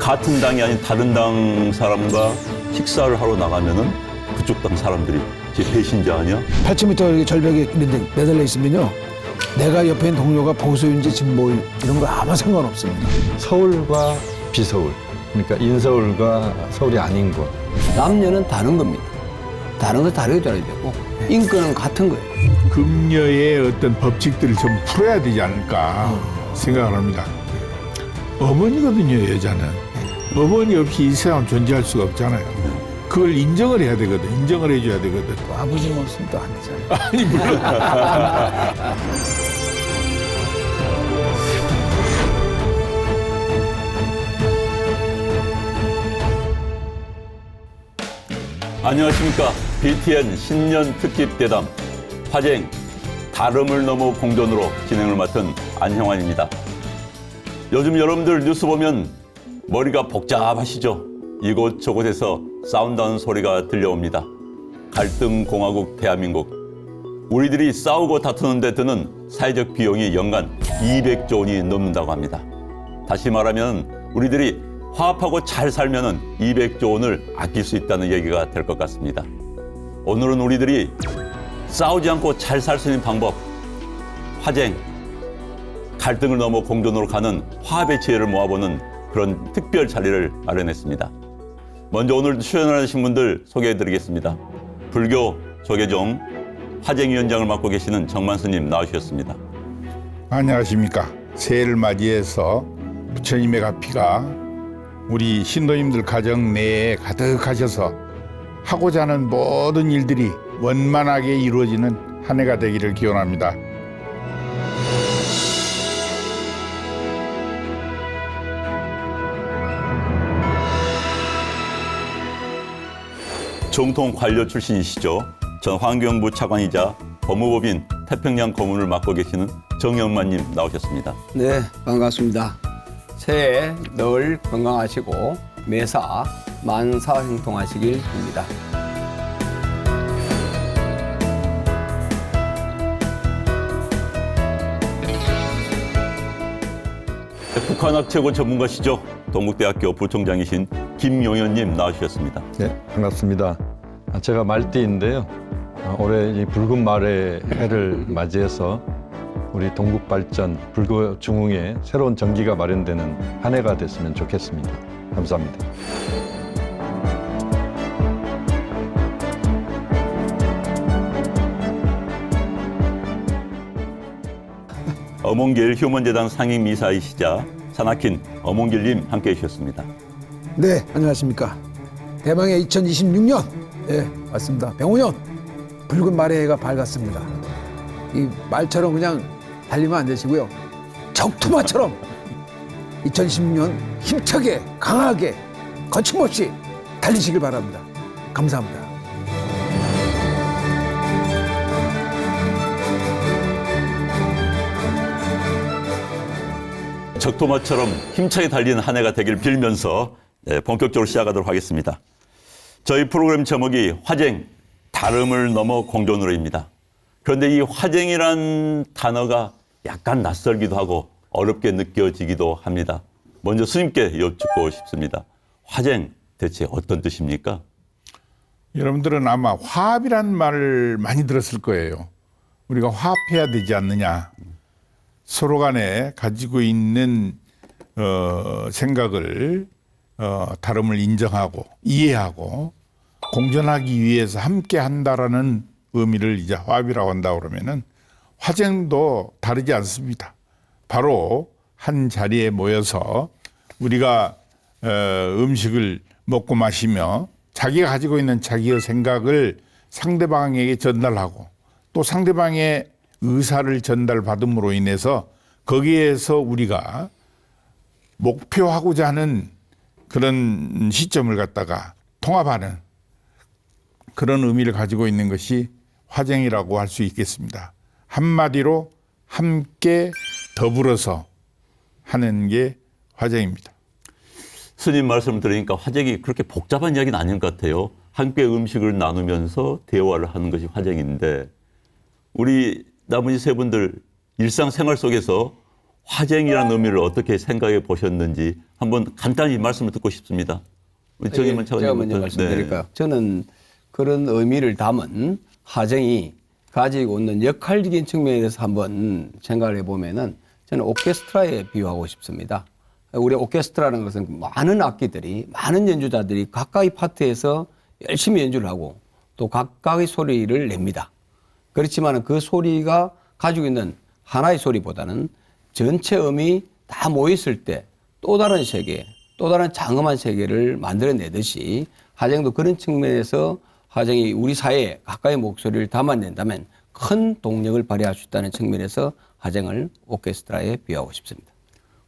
같은 당이 아닌 다른 당 사람과 식사를 하러 나가면은 그쪽 당 사람들이 제 배신자 아니야? 8,000m 절벽에 매달려 있으면요. 내가 옆에 있는 동료가 보수인지 진보인 이런 거 아무 상관없습니다. 서울과 비서울, 그러니까 인서울과 서울이 아닌 곳. 남녀는 다른 겁니다. 다른 거 다르게 줘야 되고 인권은 같은 거예요. 금여의 어떤 법칙들을 좀 풀어야 되지 않을까 생각을 합니다. 어머니거든요, 여자는. 어머니 없이 이 세상 존재할 수가 없잖아요. 그걸 인정을 해야 되거든. 인정을 해줘야 되거든. 아버지는 없으면 또 안 되잖아요. 아니, 물론. 안녕하십니까. BTN 신년 특집 대담 화쟁 다름을 넘어 공존으로 진행을 맡은 안형환입니다. 요즘 여러분들 뉴스 보면 머리가 복잡하시죠? 이곳저곳에서 싸운다는 소리가 들려옵니다. 갈등공화국 대한민국. 우리들이 싸우고 다투는 데 드는 사회적 비용이 연간 200조 원이 넘는다고 합니다. 다시 말하면 우리들이 화합하고 잘 살면은 200조 원을 아낄 수 있다는 얘기가 될 것 같습니다. 오늘은 우리들이 싸우지 않고 잘 살 수 있는 방법, 화쟁, 갈등을 넘어 공존으로 가는 화합의 지혜를 모아보는 그런 특별 자리를 마련했습니다. 먼저 오늘 출연하신 분들 소개해드리겠습니다. 불교 조계종 화쟁위원장을 맡고 계시는 정만 스님 나오셨습니다. 안녕하십니까. 새해를 맞이해서 부처님의 가피가 우리 신도님들 가정 내에 가득하셔서 하고자 하는 모든 일들이 원만하게 이루어지는 한 해가 되기를 기원합니다. 정통 관료 출신이시죠. 전 환경부 차관이자 법무법인 태평양 고문을 맡고 계시는 정영만님 나오셨습니다. 네, 반갑습니다. 새해 늘 건강하시고 매사 만사형통하시길 빕니다. 북한학 최고 전문가시죠. 동국대학교 부총장이신 김용현님 나와주셨습니다. 네, 반갑습니다. 제가 말띠인데요. 올해 이 붉은 말의 해를 맞이해서 우리 동국발전, 불교 중흥에 새로운 정기가 마련되는 한 해가 됐으면 좋겠습니다. 감사합니다. 어몽길 휴먼재단 상임이사이시자 산악인 어몽길님 함께해 주셨습니다. 네, 안녕하십니까. 대망의 2026년, 네, 맞습니다. 105년 붉은 말의 해가 밝았습니다. 이 말처럼 그냥 달리면 안 되시고요. 적토마처럼 2016년 힘차게, 강하게, 거침없이 달리시길 바랍니다. 감사합니다. 적토마처럼 힘차게 달리는 한 해가 되길 빌면서 본격적으로 시작하도록 하겠습니다. 저희 프로그램 제목이 화쟁, 다름을 넘어 공존으로입니다. 그런데 이 화쟁이란 단어가 약간 낯설기도 하고 어렵게 느껴지기도 합니다. 먼저 스님께 여쭙고 싶습니다. 화쟁 대체 어떤 뜻입니까? 여러분들은 아마 화합이라는 말을 많이 들었을 거예요. 우리가 화합해야 되지 않느냐. 서로 간에 가지고 있는 생각을 다름을 인정하고 이해하고 공존하기 위해서 함께 한다라는 의미를 이제 화합이라고 한다 그러면은 화쟁도 다르지 않습니다. 바로 한 자리에 모여서 우리가 음식을 먹고 마시며 자기가 가지고 있는 자기의 생각을 상대방에게 전달하고 또 상대방의 의사를 전달받음으로 인해서 거기에서 우리가 목표하고자 하는 그런 시점을 갖다가 통합하는 그런 의미를 가지고 있는 것이 화쟁이라고 할 수 있겠습니다. 한마디로 함께 더불어서 하는 게 화쟁입니다. 스님 말씀을 들으니까 화쟁이 그렇게 복잡한 이야기는 아닌 것 같아요. 함께 음식을 나누면서 대화를 하는 것이 화쟁인데 우리 나머지 세 분들 일상생활 속에서 화쟁이라는 의미를 어떻게 생각해 보셨는지 한번 간단히 말씀을 듣고 싶습니다. 우리 정의만 차관님. 제가 먼저 말씀드릴까요? 저는 그런 의미를 담은 화쟁이 가지고 있는 역할적인 측면에 대해서 한번 생각을 해보면은 저는 오케스트라에 비유하고 싶습니다. 우리 오케스트라는 것은 많은 악기들이, 많은 연주자들이 각각의 파트에서 열심히 연주를 하고 또 각각의 소리를 냅니다. 그렇지만 그 소리가 가지고 있는 하나의 소리보다는 전체 음이 다 모였을 때 또 다른 세계, 또 다른 장엄한 세계를 만들어내듯이 화쟁도 그런 측면에서 화쟁이 우리 사회에 각각의 목소리를 담아낸다면 큰 동력을 발휘할 수 있다는 측면에서 화쟁을 오케스트라에 비유하고 싶습니다.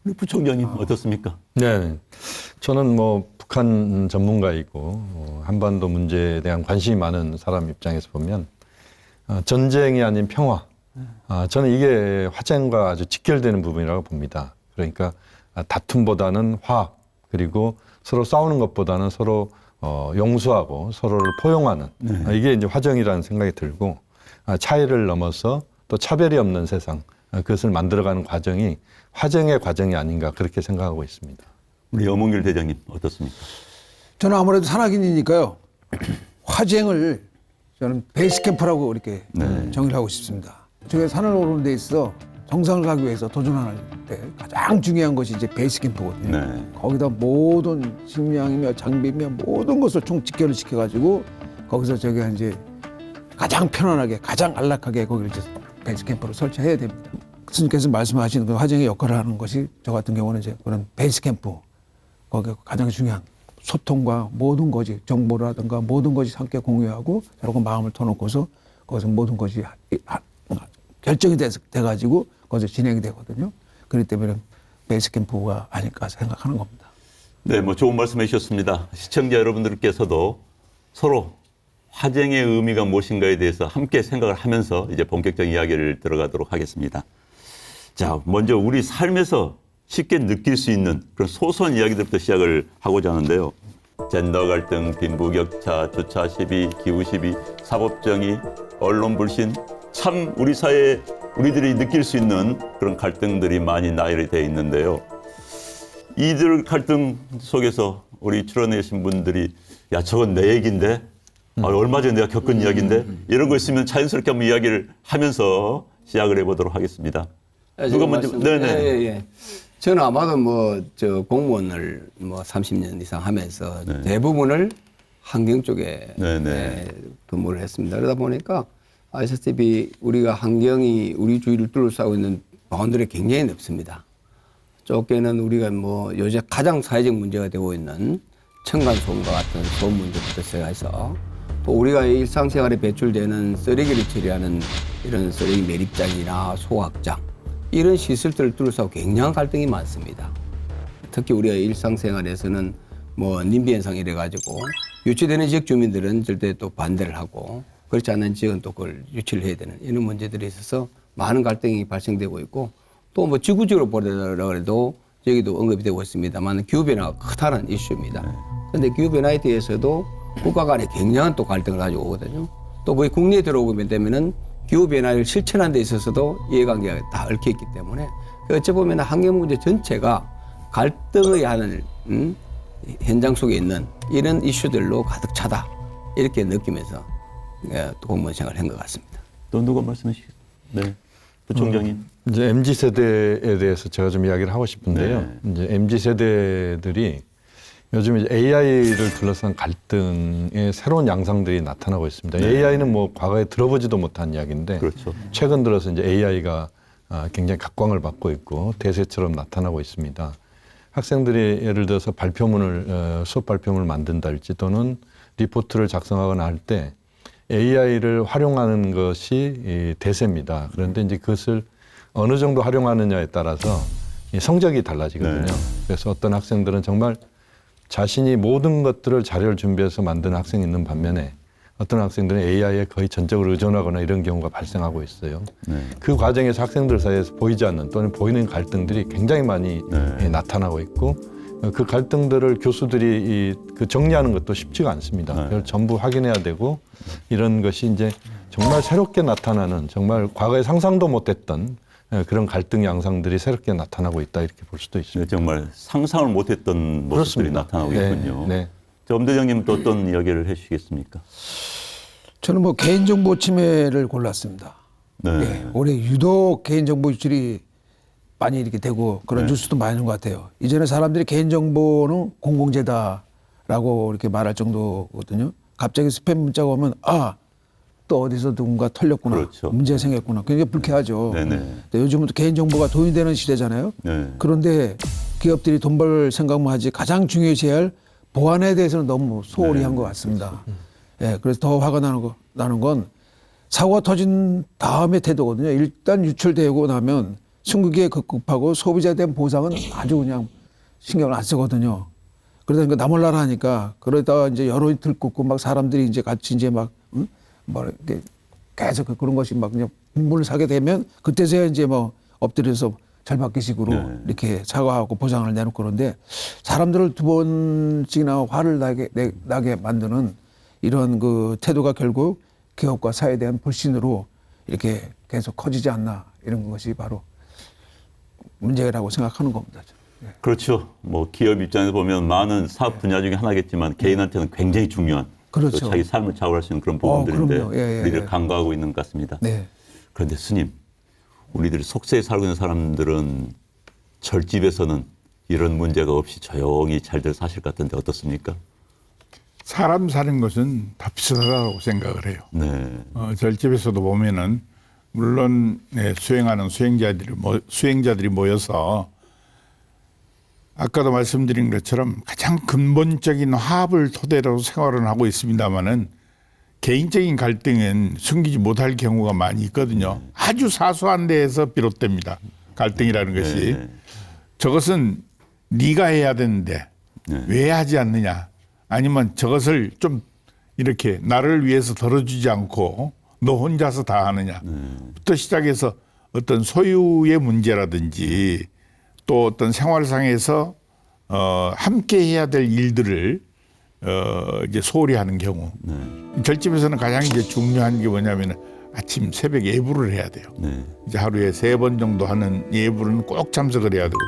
우리 부총장님 어떻습니까? 네, 저는 뭐 북한 전문가이고 한반도 문제에 대한 관심이 많은 사람 입장에서 보면 전쟁이 아닌 평화, 저는 이게 화쟁과 아주 직결되는 부분이라고 봅니다. 그러니까 다툼보다는 화합, 그리고 서로 싸우는 것보다는 서로 용서하고 서로를 포용하는 이게 이제 화정이라는 생각이 들고 차이를 넘어서 또 차별이 없는 세상 그것을 만들어가는 과정이 화정의 과정이 아닌가 그렇게 생각하고 있습니다. 우리 염홍길 대장님 어떻습니까? 저는 아무래도 산악인이니까요. 화쟁을 저는 베이스 캠프라고 이렇게 정의를 하고 싶습니다. 저게 산을 오르는 데 있어 정상을 가기 위해서 도전할 때 가장 중요한 것이 이제 베이스 캠프거든요. 네. 거기다 모든 식량이며 장비며 모든 것을 총 직결을 시켜가지고 거기서 저기가 이제 가장 편안하게, 가장 안락하게 거기를 이제 베이스 캠프로 설치해야 됩니다. 스님께서 말씀하시는 그 화쟁의 역할을 하는 것이 저 같은 경우는 이제 그런 베이스 캠프 거기가 가장 중요한 소통과 모든 것이 정보라든가 모든 것이 함께 공유하고 저러고 마음을 터놓고서 거기서 모든 것이 결정이 돼가지고 거기서 진행이 되거든요. 그렇기 때문에 베이스 캠프가 아닐까 생각하는 겁니다. 네, 뭐 좋은 말씀해 주셨습니다. 시청자 여러분들께서도 서로 화쟁의 의미가 무엇인가에 대해서 함께 생각을 하면서 이제 본격적인 이야기를 들어가도록 하겠습니다. 자, 먼저 우리 삶에서 쉽게 느낄 수 있는 그런 소소한 이야기들부터 시작을 하고자 하는데요. 젠더 갈등, 빈부격차, 주차 시비, 기후 시비, 사법정의, 언론 불신, 참 우리 사회에 우리들이 느낄 수 있는 그런 갈등들이 많이 나열이 되어 있는데요. 이들 갈등 속에서 우리 출연해 주신 분들이 야, 저건 내 얘기인데? 얼마 전에 내가 겪은 이야기인데? 이런 거 있으면 자연스럽게 한번 이야기를 하면서 시작을 해보도록 하겠습니다. 누가 먼저? 네네. 저는 아마도 저 공무원을 30년 이상 하면서 대부분을 환경 쪽에 근무를 했습니다. 그러다 보니까 아시다시피 우리가 환경이 우리 주위를 둘러싸고 있는 바운더리가 굉장히 넓습니다. 좁게는 우리가 요새 가장 사회적 문제가 되고 있는 층간소음과 같은 소음 문제부터 시작해서 또 우리가 일상생활에 배출되는 쓰레기를 처리하는 이런 쓰레기 매립장이나 소각장 이런 시설들을 둘러싸고 굉장한 갈등이 많습니다. 특히 우리가 일상생활에서는 님비 현상 이래 가지고 유치되는 지역 주민들은 절대 또 반대를 하고 그렇지 않은 지역은 또 그걸 유치를 해야 되는 이런 문제들이 있어서 많은 갈등이 발생되고 있고 또 지구적으로 보더라도 해도 여기도 언급이 되고 있습니다만 기후변화가 크다는 이슈입니다. 그런데 기후변화에 대해서도 국가 간에 굉장한 또 갈등을 가지고 오거든요. 또 거의 국내에 들어오게 되면은 기후변화를 실천하는 데 있어서도 이해관계가 다 얽혀 있기 때문에 어찌 보면 환경 문제 전체가 갈등의 하는 현장 속에 있는 이런 이슈들로 가득 차다 이렇게 느끼면서 또 공무원 생활을 한 것 같습니다. 또 누가 말씀해 주시겠어요? 네, 부총장님. 이제 MZ 세대에 대해서 제가 좀 이야기를 하고 싶은데요. 이제 MZ 세대들이 요즘 이제 AI를 둘러싼 갈등의 새로운 양상들이 나타나고 있습니다. AI는 과거에 들어보지도 못한 이야기인데 그렇죠. 최근 들어서 이제 AI가 굉장히 각광을 받고 있고 대세처럼 나타나고 있습니다. 학생들이 예를 들어서 수업 발표문을 만든달지 또는 리포트를 작성하거나 할 때 AI를 활용하는 것이 대세입니다. 그런데 이제 그것을 어느 정도 활용하느냐에 따라서 성적이 달라지거든요. 그래서 어떤 학생들은 정말 자신이 모든 것들을 자료를 준비해서 만드는 학생이 있는 반면에 어떤 학생들은 AI에 거의 전적으로 의존하거나 이런 경우가 발생하고 있어요. 그 과정에서 학생들 사이에서 보이지 않는 또는 보이는 갈등들이 굉장히 많이 나타나고 있고 그 갈등들을 교수들이 정리하는 것도 쉽지가 않습니다. 그걸 전부 확인해야 되고 이런 것이 이제 정말 새롭게 나타나는 정말 과거에 상상도 못했던 그런 갈등 양상들이 새롭게 나타나고 있다 이렇게 볼 수도 있습니다. 정말 상상을 못했던 모습들이 그렇습니다. 나타나고 네, 있군요. 네. 엄 대장님 또 어떤 이야기를 해주시겠습니까? 저는 뭐 개인정보 침해를 골랐습니다. 네. 예, 올해 유독 개인정보 유출이 많이 이렇게 되고 그런 뉴스도 많이 있는 것 같아요. 이전에 사람들이 개인정보는 공공재다라고 이렇게 말할 정도거든요. 갑자기 스팸 문자가 오면 또 어디서 누군가 털렸구나. 그렇죠. 문제가 생겼구나. 굉장히 불쾌하죠. 네네. 근데 요즘은 또 개인정보가 돈이 되는 시대잖아요. 네. 그런데 기업들이 돈 벌 생각만 하지 가장 중요시해야 할 보안에 대해서는 너무 소홀히 한 것 같습니다. 예, 그래서 더 화가 나는 건 사고가 터진 다음의 태도거든요. 일단 유출되고 나면 승극기에 급급하고 소비자에 대한 보상은 아주 그냥 신경을 안 쓰거든요. 그러다 보니까 나 몰라라 하니까 그러다가 이제 여론이 들끓고 막 사람들이 이제 같이 이제 막 뭐 이렇게 계속 그런 것이 막 그냥 분분을 사게 되면 그때서야 이제 뭐 엎드려서 절박기식으로 이렇게 사과하고 보상을 내놓고 그런데 사람들을 두 번씩이나 화를 나게 만드는 이런 그 태도가 결국 기업과 사회에 대한 불신으로 이렇게 계속 커지지 않나 이런 것이 바로 문제라고 생각하는 겁니다. 그렇죠. 뭐 기업 입장에서 보면 많은 사업 분야 중에 하나겠지만 개인한테는 굉장히 중요한 그렇죠. 또 자기 삶을 좌우할 수 있는 그런 부분들인데 그럼요. 예, 예, 우리를 예. 간과하고 있는 것 같습니다. 네. 그런데 스님, 우리들이 속세에 살고 있는 사람들은 절집에서는 이런 문제가 없이 조용히 잘들 사실 것 같은데 어떻습니까? 사람 사는 것은 다 비슷하다고 생각을 해요. 네. 절집에서도 보면은 물론 수행하는 수행자들이 모여서 아까도 말씀드린 것처럼 가장 근본적인 화합을 토대로 생활을 하고 있습니다만은 개인적인 갈등은 숨기지 못할 경우가 많이 있거든요. 아주 사소한 데에서 비롯됩니다. 갈등이라는 것이. 저것은 네가 해야 되는데 왜 하지 않느냐. 아니면 저것을 좀 이렇게 나를 위해서 덜어주지 않고 너 혼자서 다 하느냐부터 시작해서 어떤 소유의 문제라든지 또 어떤 생활상에서 함께 해야 될 일들을 이제 소홀히 하는 경우. 절집에서는 가장 이제 중요한 게 뭐냐면 아침 새벽 예불을 해야 돼요. 이제 하루에 3번 정도 하는 예불은 꼭 참석을 해야 되고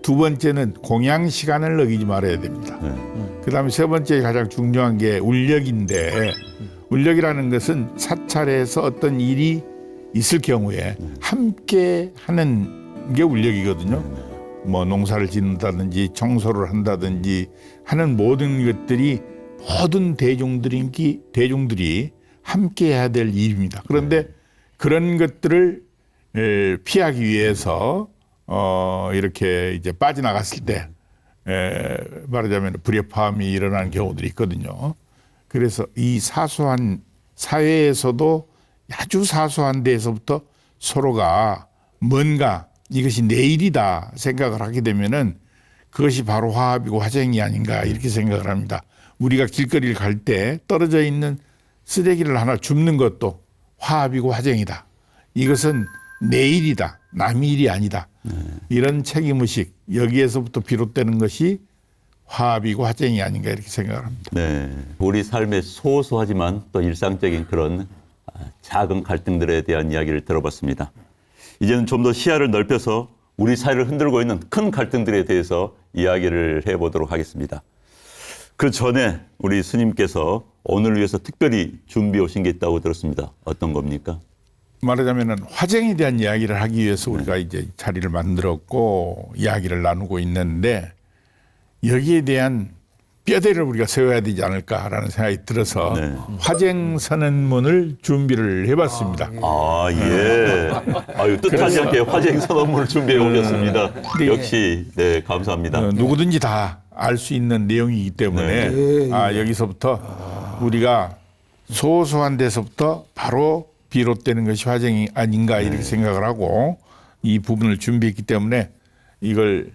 두 번째는 공양 시간을 어기지 말아야 됩니다. 그다음에 세 번째 가장 중요한 게 울력인데 울력이라는 것은 사찰에서 어떤 일이 있을 경우에 함께 하는 게 울력이거든요. 뭐 농사를 짓는다든지 청소를 한다든지 하는 모든 것들이 모든 대중들이 함께 해야 될 일입니다. 그런데 그런 것들을 피하기 위해서 이렇게 이제 빠져나갔을 때 말하자면 불협화음이 일어나는 경우들이 있거든요. 그래서 이 사소한 사회에서도 아주 사소한 데에서부터 서로가 뭔가 이것이 내 일이다 생각을 하게 되면은 그것이 바로 화합이고 화쟁이 아닌가 이렇게 생각을 합니다. 우리가 길거리를 갈 때 떨어져 있는 쓰레기를 하나 줍는 것도 화합이고 화쟁이다. 이것은 내 일이다. 남의 일이 아니다. 이런 책임의식 여기에서부터 비롯되는 것이 화합이고 화쟁이 아닌가 이렇게 생각을 합니다. 네. 우리 삶의 소소하지만 또 일상적인 그런 작은 갈등들에 대한 이야기를 들어봤습니다. 이제는 좀 더 시야를 넓혀서 우리 사회를 흔들고 있는 큰 갈등들에 대해서 이야기를 해보도록 하겠습니다. 그 전에 우리 스님께서 오늘을 위해서 특별히 준비해 오신 게 있다고 들었습니다. 어떤 겁니까? 말하자면 화쟁에 대한 이야기를 하기 위해서 우리가 이제 자리를 만들었고 이야기를 나누고 있는데 여기에 대한 뼈대를 우리가 세워야 되지 않을까라는 생각이 들어서 화쟁 선언문을 준비를 해봤습니다. 예. 아유, 뜻하지 않게 화쟁 선언문을 준비해 오셨습니다. 역시, 네, 감사합니다. 누구든지 다 알 수 있는 내용이기 때문에 여기서부터 우리가 소소한 데서부터 바로 비롯되는 것이 화쟁이 아닌가 이렇게 생각을 하고 이 부분을 준비했기 때문에 이걸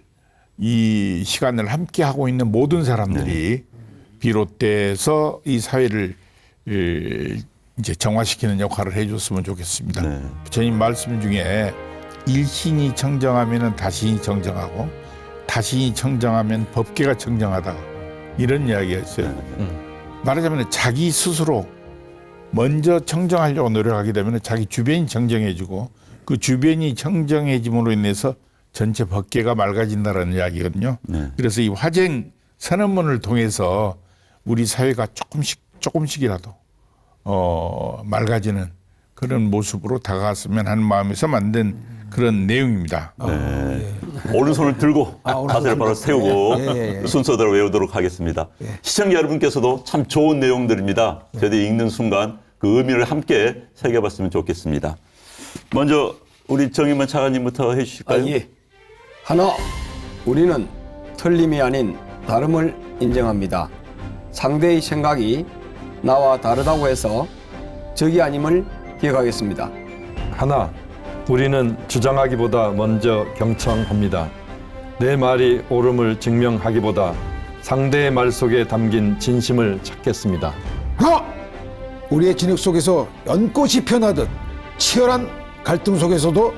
이 시간을 함께 하고 있는 모든 사람들이 비롯돼서 이 사회를 이제 정화시키는 역할을 해줬으면 좋겠습니다. 부처님 말씀 중에 일신이 청정하면은 다신이 청정하고 다신이 청정하면 법계가 청정하다 이런 이야기가 있어요. 말하자면 자기 스스로 먼저 청정하려고 노력하게 되면 자기 주변이 청정해지고 그 주변이 청정해짐으로 인해서 전체 법계가 맑아진다는 이야기거든요. 네. 그래서 이 화쟁 선언문을 통해서 우리 사회가 조금씩이라도 맑아지는 그런 모습으로 다가갔으면 하는 마음에서 만든 그런 내용입니다. 네. 오른손을 들고 자세를 바로 세우고 순서대로 외우도록 하겠습니다. 시청자 여러분께서도 참 좋은 내용들입니다. 저희들이 읽는 순간 그 의미를 함께 새겨봤으면 좋겠습니다. 먼저 우리 정임원 차관님부터 해주실까요? 예. 하나, 우리는 틀림이 아닌 다름을 인정합니다. 상대의 생각이 나와 다르다고 해서 적이 아님을 기억하겠습니다. 하나, 우리는 주장하기보다 먼저 경청합니다. 내 말이 옳음을 증명하기보다 상대의 말 속에 담긴 진심을 찾겠습니다. 하나! 우리의 진흙 속에서 연꽃이 피어나듯 치열한 갈등 속에서도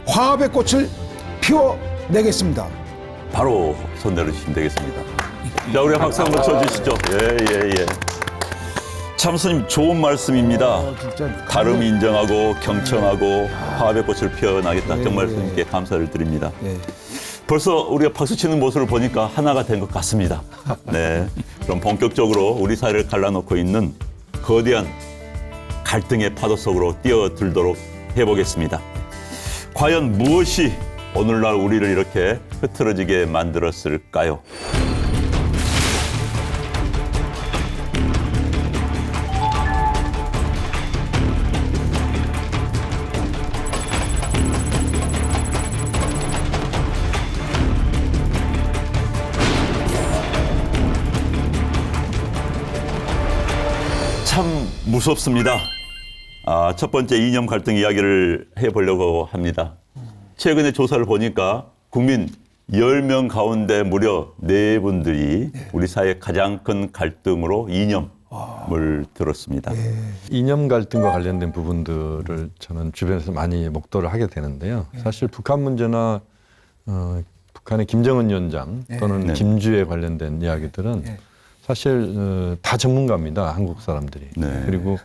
화합의 꽃을 피워내겠습니다. 바로 손 내려주시면 되겠습니다. 자, 우리 박수 한번 쳐주시죠. 예. 참 스님 좋은 말씀입니다. 진짜 다름 인정하고 경청하고 화합의 꽃을 피워나겠다. 정말 스님께 감사를 드립니다. 벌써 우리가 박수 치는 모습을 보니까 하나가 된 것 같습니다. 네, 그럼 본격적으로 우리 사회를 갈라놓고 있는 거대한 갈등의 파도 속으로 뛰어들도록 해보겠습니다. 과연 무엇이 오늘날 우리를 이렇게 흐트러지게 만들었을까요? 참 무섭습니다. 첫 번째 이념 갈등 이야기를 해보려고 합니다. 최근에 조사를 보니까 국민 10명 가운데 무려 4분들이 우리 사회의 가장 큰 갈등으로 이념을 들었습니다. 이념 갈등과 관련된 부분들을 저는 주변에서 많이 목도를 하게 되는데요. 사실 북한 문제나 북한의 김정은 위원장 또는 네. 김주에 관련된 이야기들은 사실 다 전문가입니다. 한국 사람들이. 네. 그리고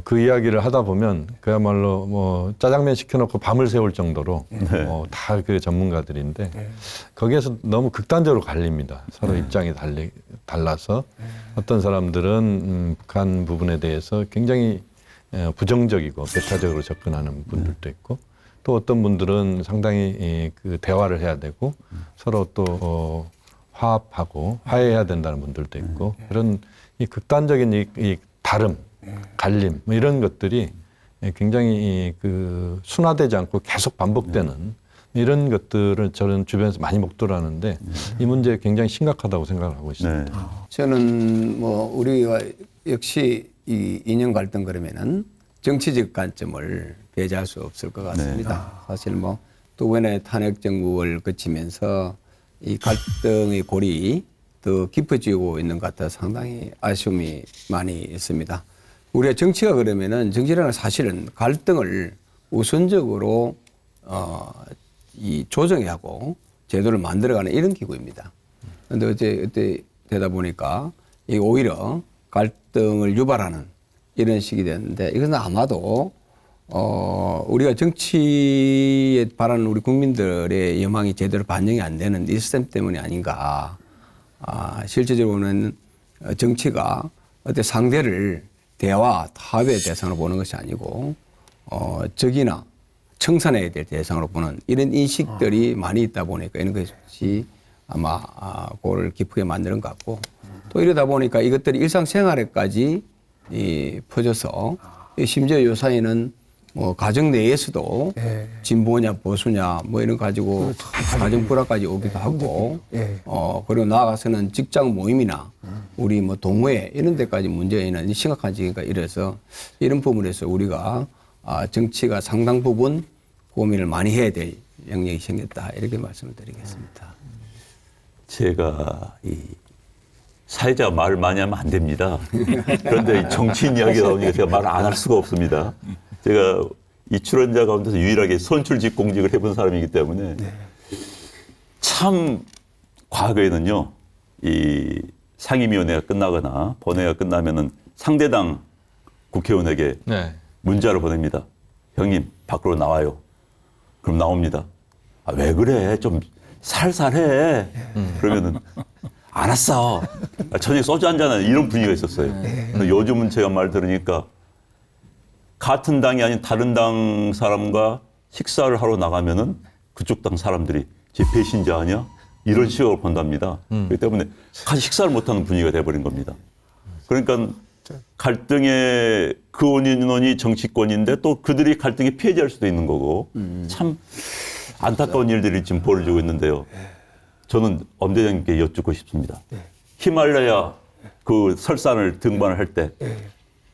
그 이야기를 하다 보면 그야말로 뭐 짜장면 시켜놓고 밤을 새울 정도로 다 그 전문가들인데 거기에서 너무 극단적으로 갈립니다. 서로 입장이 달라서 어떤 사람들은 북한 부분에 대해서 굉장히 부정적이고 배타적으로 접근하는 분들도 있고 또 어떤 분들은 상당히 그 대화를 해야 되고 서로 또 화합하고 화해해야 된다는 분들도 있고 그런 이 극단적인 이 다름, 갈림 뭐 이런 것들이 굉장히 그 순화되지 않고 계속 반복되는 이런 것들을 저는 주변에서 많이 목도를 하는데 이 문제 굉장히 심각하다고 생각을 하고 있습니다. 네. 저는 뭐 우리가 역시 이 이념 갈등 그러면은 정치적 관점을 배제할 수 없을 것 같습니다. 사실 뭐 두 번의 탄핵 정국을 거치면서 이 갈등의 골이 더 깊어지고 있는 것 같아서 상당히 아쉬움이 많이 있습니다. 우리가 정치가 그러면은 정치라는 사실은 갈등을 우선적으로 이 조정하고 제도를 만들어가는 이런 기구입니다. 그런데 어때 되다 보니까 이 오히려 갈등을 유발하는 이런 식이 됐는데 이것은 아마도 우리가 정치에 바라는 우리 국민들의 여망이 제대로 반영이 안 되는 이 시스템 때문이 아닌가. 실제적으로는 정치가 어떤 상대를 대화, 합의 대상으로 보는 것이 아니고 적이나 청산해야 될 대상으로 보는 이런 인식들이 많이 있다 보니까 이런 것이 아마 그걸 깊게 만드는 것 같고 또 이러다 보니까 이것들이 일상생활에까지 퍼져서 심지어 요사이는 뭐 가정 내에서도 진보냐 보수냐 뭐 이런 가지고 가정 불화까지 오기도 하고 그리고 나아가서는 직장 모임이나 우리 뭐 동호회 이런 데까지 문제가 있는 심각한 지경가 이래서 이런 부분에서 우리가 정치가 상당 부분 고민을 많이 해야 될 영역이 생겼다 이렇게 말씀을 드리겠습니다. 제가 이 사회자가 말을 많이 하면 안 됩니다. 그런데 이 정치인 이야기가 나오니까 제가 말을 안 할 수가 없습니다. 제가 이 출연자 가운데서 유일하게 선출직 공직을 해본 사람이기 때문에 참 과거에는요, 이 상임위원회가 끝나거나 본회의가 끝나면은 상대당 국회의원에게 문자를 보냅니다. 형님 밖으로 나와요. 그럼 나옵니다. 아, 왜 그래? 좀 살살해. 그러면은 알았어. 저녁에 소주 한잔 이런 분위기가 있었어요. 근데 요즘은 제가 말 들으니까 같은 당이 아닌 다른 당 사람과 식사를 하러 나가면은 그쪽 당 사람들이 제 배신자 아니야? 이런 시각으로 본답니다. 그렇기 때문에 같이 식사를 못하는 분위기가 돼버린 겁니다. 그러니까 갈등의 그 원인이 정치권인데 또 그들이 갈등의 피해자일 수도 있는 거고 참 안타까운 일들이 지금 벌어지고 있는데요. 저는 엄 대장님께 여쭙고 싶습니다. 히말라야 그 설산을 등반을 할 때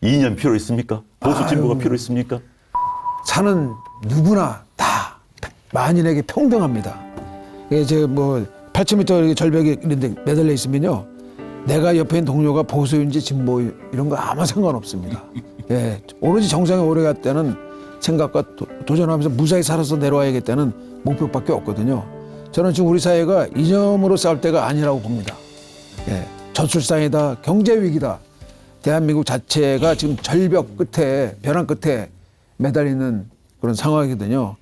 2년 필요 있습니까? 보수 진보가 필요 있습니까? 산은 누구나 다 만인에게 평등합니다. 이게 뭐 8,000m 절벽에 이런데 매달려 있으면요, 내가 옆에 있는 동료가 보수인지 진보 이런 거 아무 상관없습니다. 예, 오로지 정상에 오래 갈 때는 생각과 도전하면서 무사히 살아서 내려와야겠다는 목표밖에 없거든요. 저는 지금 우리 사회가 이념으로 싸울 때가 아니라고 봅니다. 예, 저출산이다, 경제 위기다. 대한민국 자체가 지금 절벽 끝에, 벼랑 끝에 매달리는 그런 상황이거든요.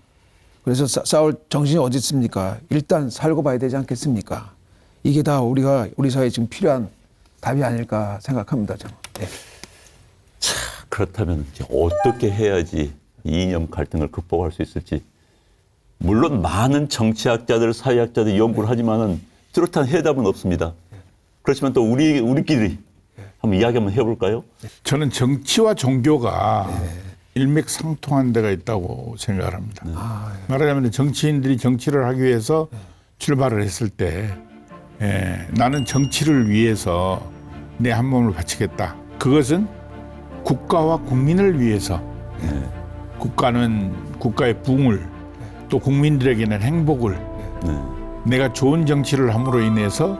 그래서 싸울 정신이 어디 있습니까? 일단 살고 봐야 되지 않겠습니까? 이게 다 우리 사회에 지금 필요한 답이 아닐까 생각합니다, 저는. 네. 그렇다면 이제 어떻게 해야지 이 이념 갈등을 극복할 수 있을지. 물론 많은 정치학자들, 사회학자들 연구를 하지만은 뚜렷한 해답은 없습니다. 그렇지만 또 우리끼리 한번 이야기 한번 해볼까요? 저는 정치와 종교가 일맥상통한 데가 있다고 생각을 합니다. 말하자면 정치인들이 정치를 하기 위해서 출발을 했을 때 나는 정치를 위해서 내 한 몸을 바치겠다. 그것은 국가와 국민을 위해서 국가는 국가의 부흥을 또 국민들에게는 행복을 내가 좋은 정치를 함으로 인해서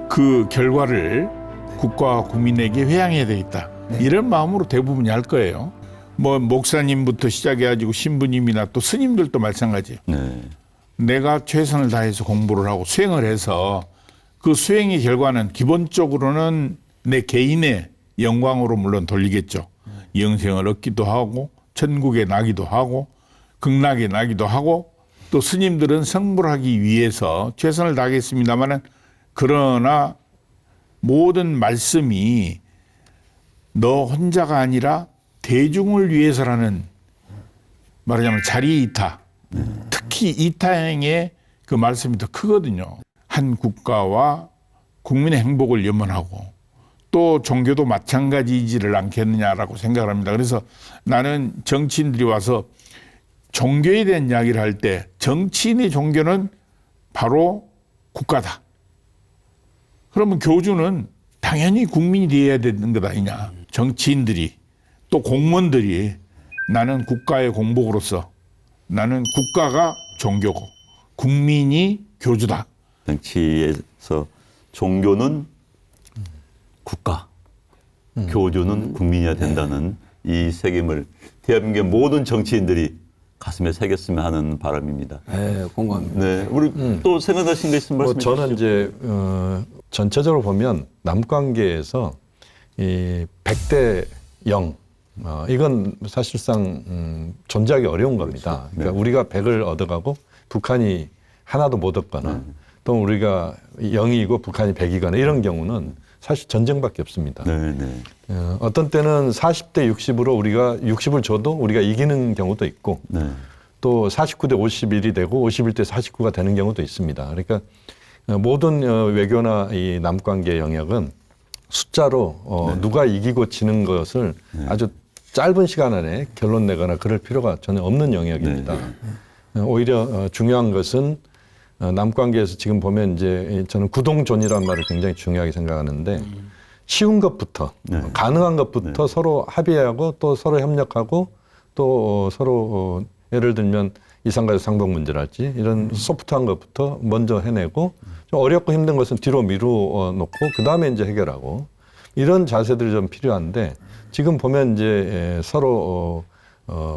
그 결과를 국가와 국민에게 회양해야 되겠다. 이런 마음으로 대부분이 할 거예요. 뭐 목사님부터 시작해가지고 신부님이나 또 스님들도 마찬가지예요. 내가 최선을 다해서 공부를 하고 수행을 해서 그 수행의 결과는 기본적으로는 내 개인의 영광으로 물론 돌리겠죠. 영생을 얻기도 하고 천국에 나기도 하고 극락에 나기도 하고 또 스님들은 성불을 하기 위해서 최선을 다하겠습니다마는 그러나 모든 말씀이 너 혼자가 아니라 대중을 위해서라는 말하자면 자리이타, 특히 이타행의 그 말씀이 더 크거든요. 한 국가와 국민의 행복을 염원하고 또 종교도 마찬가지이지를 않겠느냐라고 생각을 합니다. 그래서 나는 정치인들이 와서 종교에 대한 이야기를 할 때 정치인의 종교는 바로 국가다. 그러면 교주는 당연히 국민이 되어야 되는 것 아니냐. 정치인들이 또 공무원들이 나는 국가의 공복으로서 나는 국가가 종교고 국민이 교주다. 정치에서 종교는 국가, 교주는 국민이어야 된다는 이 책임을 대한민국의 모든 정치인들이 가슴에 새겼으면 하는 바람입니다. 네, 공감합니다. 네, 우리 또 생각나신 거 있으면 말씀해 주시죠. 저는 이제 전체적으로 보면 남관계에서 이 100대 0 이건 사실상 존재하기 어려운 겁니다. 그러니까 우리가 100을 얻어가고 북한이 하나도 못 얻거나 또 우리가 0이고 북한이 100이거나 이런 경우는 사실 전쟁밖에 없습니다. 어떤 때는 40대 60으로 우리가 60을 줘도 우리가 이기는 경우도 있고 또 49대 51이 되고 51대 49가 되는 경우도 있습니다. 그러니까 모든 외교나 이 남관계 영역은 숫자로 누가 이기고 지는 것을 아주 짧은 시간 안에 결론 내거나 그럴 필요가 전혀 없는 영역입니다. 오히려 중요한 것은 남관계에서 지금 보면 이제 저는 구동존이라는 말을 굉장히 중요하게 생각하는데 쉬운 것부터 가능한 것부터 서로 합의하고 또 서로 협력하고 또 서로 예를 들면 이산가족 상봉 문제랄지 이런 소프트한 것부터 먼저 해내고 좀 어렵고 힘든 것은 뒤로 미루어 놓고 그 다음에 이제 해결하고 이런 자세들이 좀 필요한데 지금 보면 이제 서로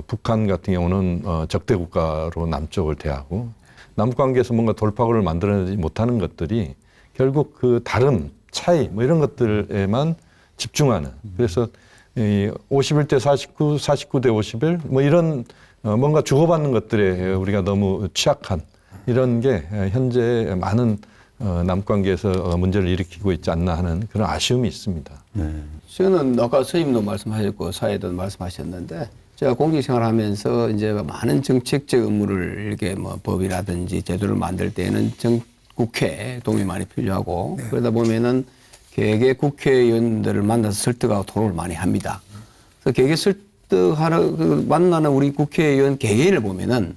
북한 같은 경우는 적대 국가로 남쪽을 대하고 남관계에서 뭔가 돌파구를 만들어내지 못하는 것들이 결국 그 다름, 차이 뭐 이런 것들에만 집중하는 그래서 51대 49, 49대 51 뭐 이런 뭔가 주고받는 것들에 우리가 너무 취약한 이런 게 현재 많은 남관계에서 문제를 일으키고 있지 않나 하는 그런 아쉬움이 있습니다. 저는 아까 선생님도 말씀하셨고 사회도 말씀하셨는데 제가 공직생활하면서 이제 많은 정책적 업무를 이렇게 뭐 법이라든지 제도를 만들 때는 국회 도움이 많이 필요하고 그러다 보면은 개개 국회의원들을 만나서 설득하고 토론을 많이 합니다. 그래서 개개 설득하러 만나는 우리 국회의원 개개인을 보면은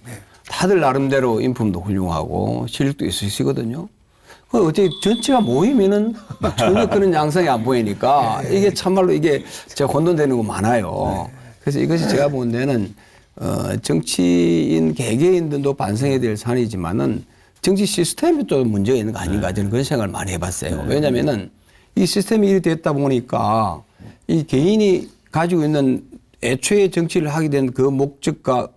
다들 나름대로 인품도 훌륭하고 실력도 있으시거든요. 어떻게 전체가 모이면은 전혀 그런 양상이 안 보이니까 이게 참말로 이게 제가 혼돈되는 거 많아요. 그래서 이것이 제가 본 데는 정치인 개개인들도 반성해야 될 사안이지만은 정치 시스템이 또 문제가 있는 거 아닌가 저는 그런 생각을 많이 해봤어요. 왜냐면은 이 시스템이 이렇게 됐다 보니까 이 개인이 가지고 있는 애초에 정치를 하게 된 그 목적과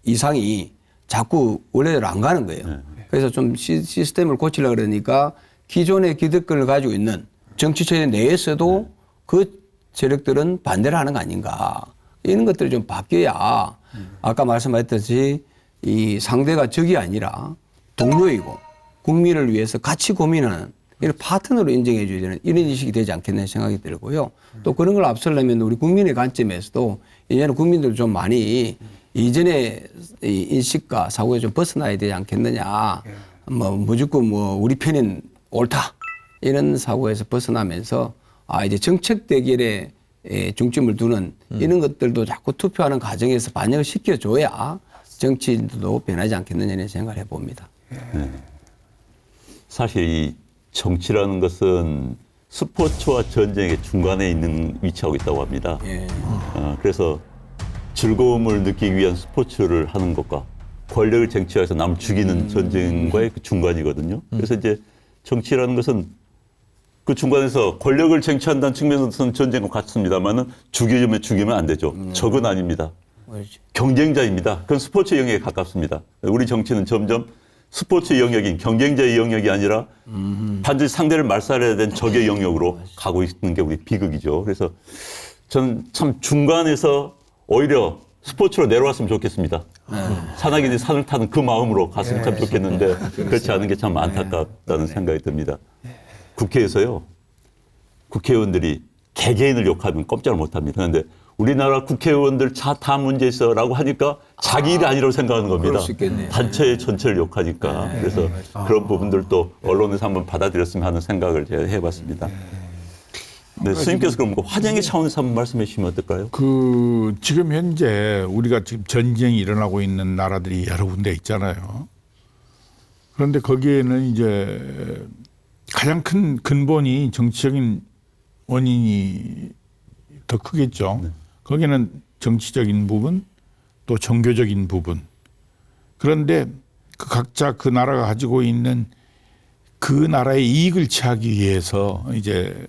이상이 자꾸 원래대로 안 가는 거예요. 그래서 좀 시스템을 고치려고 그러니까 기존의 기득권을 가지고 있는 정치체 내에서도 그 세력들은 반대를 하는 거 아닌가. 이런 것들이 좀 바뀌어야 아까 말씀하셨듯이 이 상대가 적이 아니라 동료이고 국민을 위해서 같이 고민하는 이런 파트너로 인정해 줘야 되는 이런 인식이 되지 않겠나 생각이 들고요. 또 그런 걸 앞서려면 우리 국민의 관점에서도 이제는 국민들 좀 많이 이전의 인식과 사고에 좀 벗어나야 되지 않겠느냐. 뭐 무조건 뭐 우리 편인 옳다. 이런 사고에서 벗어나면서 이제 정책 대결에 중점을 두는 이런 것들도 자꾸 투표하는 과정에서 반영을 시켜줘야 정치인들도 변하지 않겠느냐 이런 생각을 해봅니다. 사실 이 정치라는 것은 스포츠와 전쟁의 중간에 있는 위치하고 있다고 합니다. 그래서 즐거움을 느끼기 위한 스포츠를 하는 것과 권력을 쟁취해서 남 죽이는 전쟁과의 그 중간이거든요. 그래서 이제 정치라는 것은 그 중간에서 권력을 쟁취한다는 측면에서는 전쟁과 같습니다만은 죽이면 안 되죠. 적은 아닙니다. 경쟁자입니다. 그건 스포츠 영역에 가깝습니다. 우리 정치는 점점 스포츠 영역인 경쟁자의 영역이 아니라 반드시 상대를 말살해야 되는 적의 영역으로 가고 있는 게 우리 비극이죠. 그래서 저는 참 중간에서 오히려 스포츠로 내려왔으면 좋겠습니다. 산악인이 산을 타는 그 마음으로 갔으면 참 좋겠는데 그렇지 않은 게 참 안타깝다는 생각이 듭니다. 국회에서요. 국회의원들이 개개인을 욕하면 꼼짝을 못합니다. 그런데 우리나라 국회의원들 차 타 문제 있어라고 하니까 자기 일이 아니라고 생각하는 겁니다. 단체의 전체를 욕하니까. 그래서 그런 부분들도 언론에서 한번 받아들였으면 하는 생각을 제가 해봤습니다. 네, 스님께서 그럼 화쟁의 차원에서 한번 말씀해 주시면 어떨까요? 지금 현재 우리가 지금 전쟁이 일어나고 있는 나라들이 여러 군데 있잖아요. 그런데 거기에는 이제 가장 큰 근본이 정치적인 원인이 더 크겠죠. 거기는 정치적인 부분 또 종교적인 부분. 그런데 그 각자 그 나라가 가지고 있는 그 나라의 이익을 취하기 위해서 이제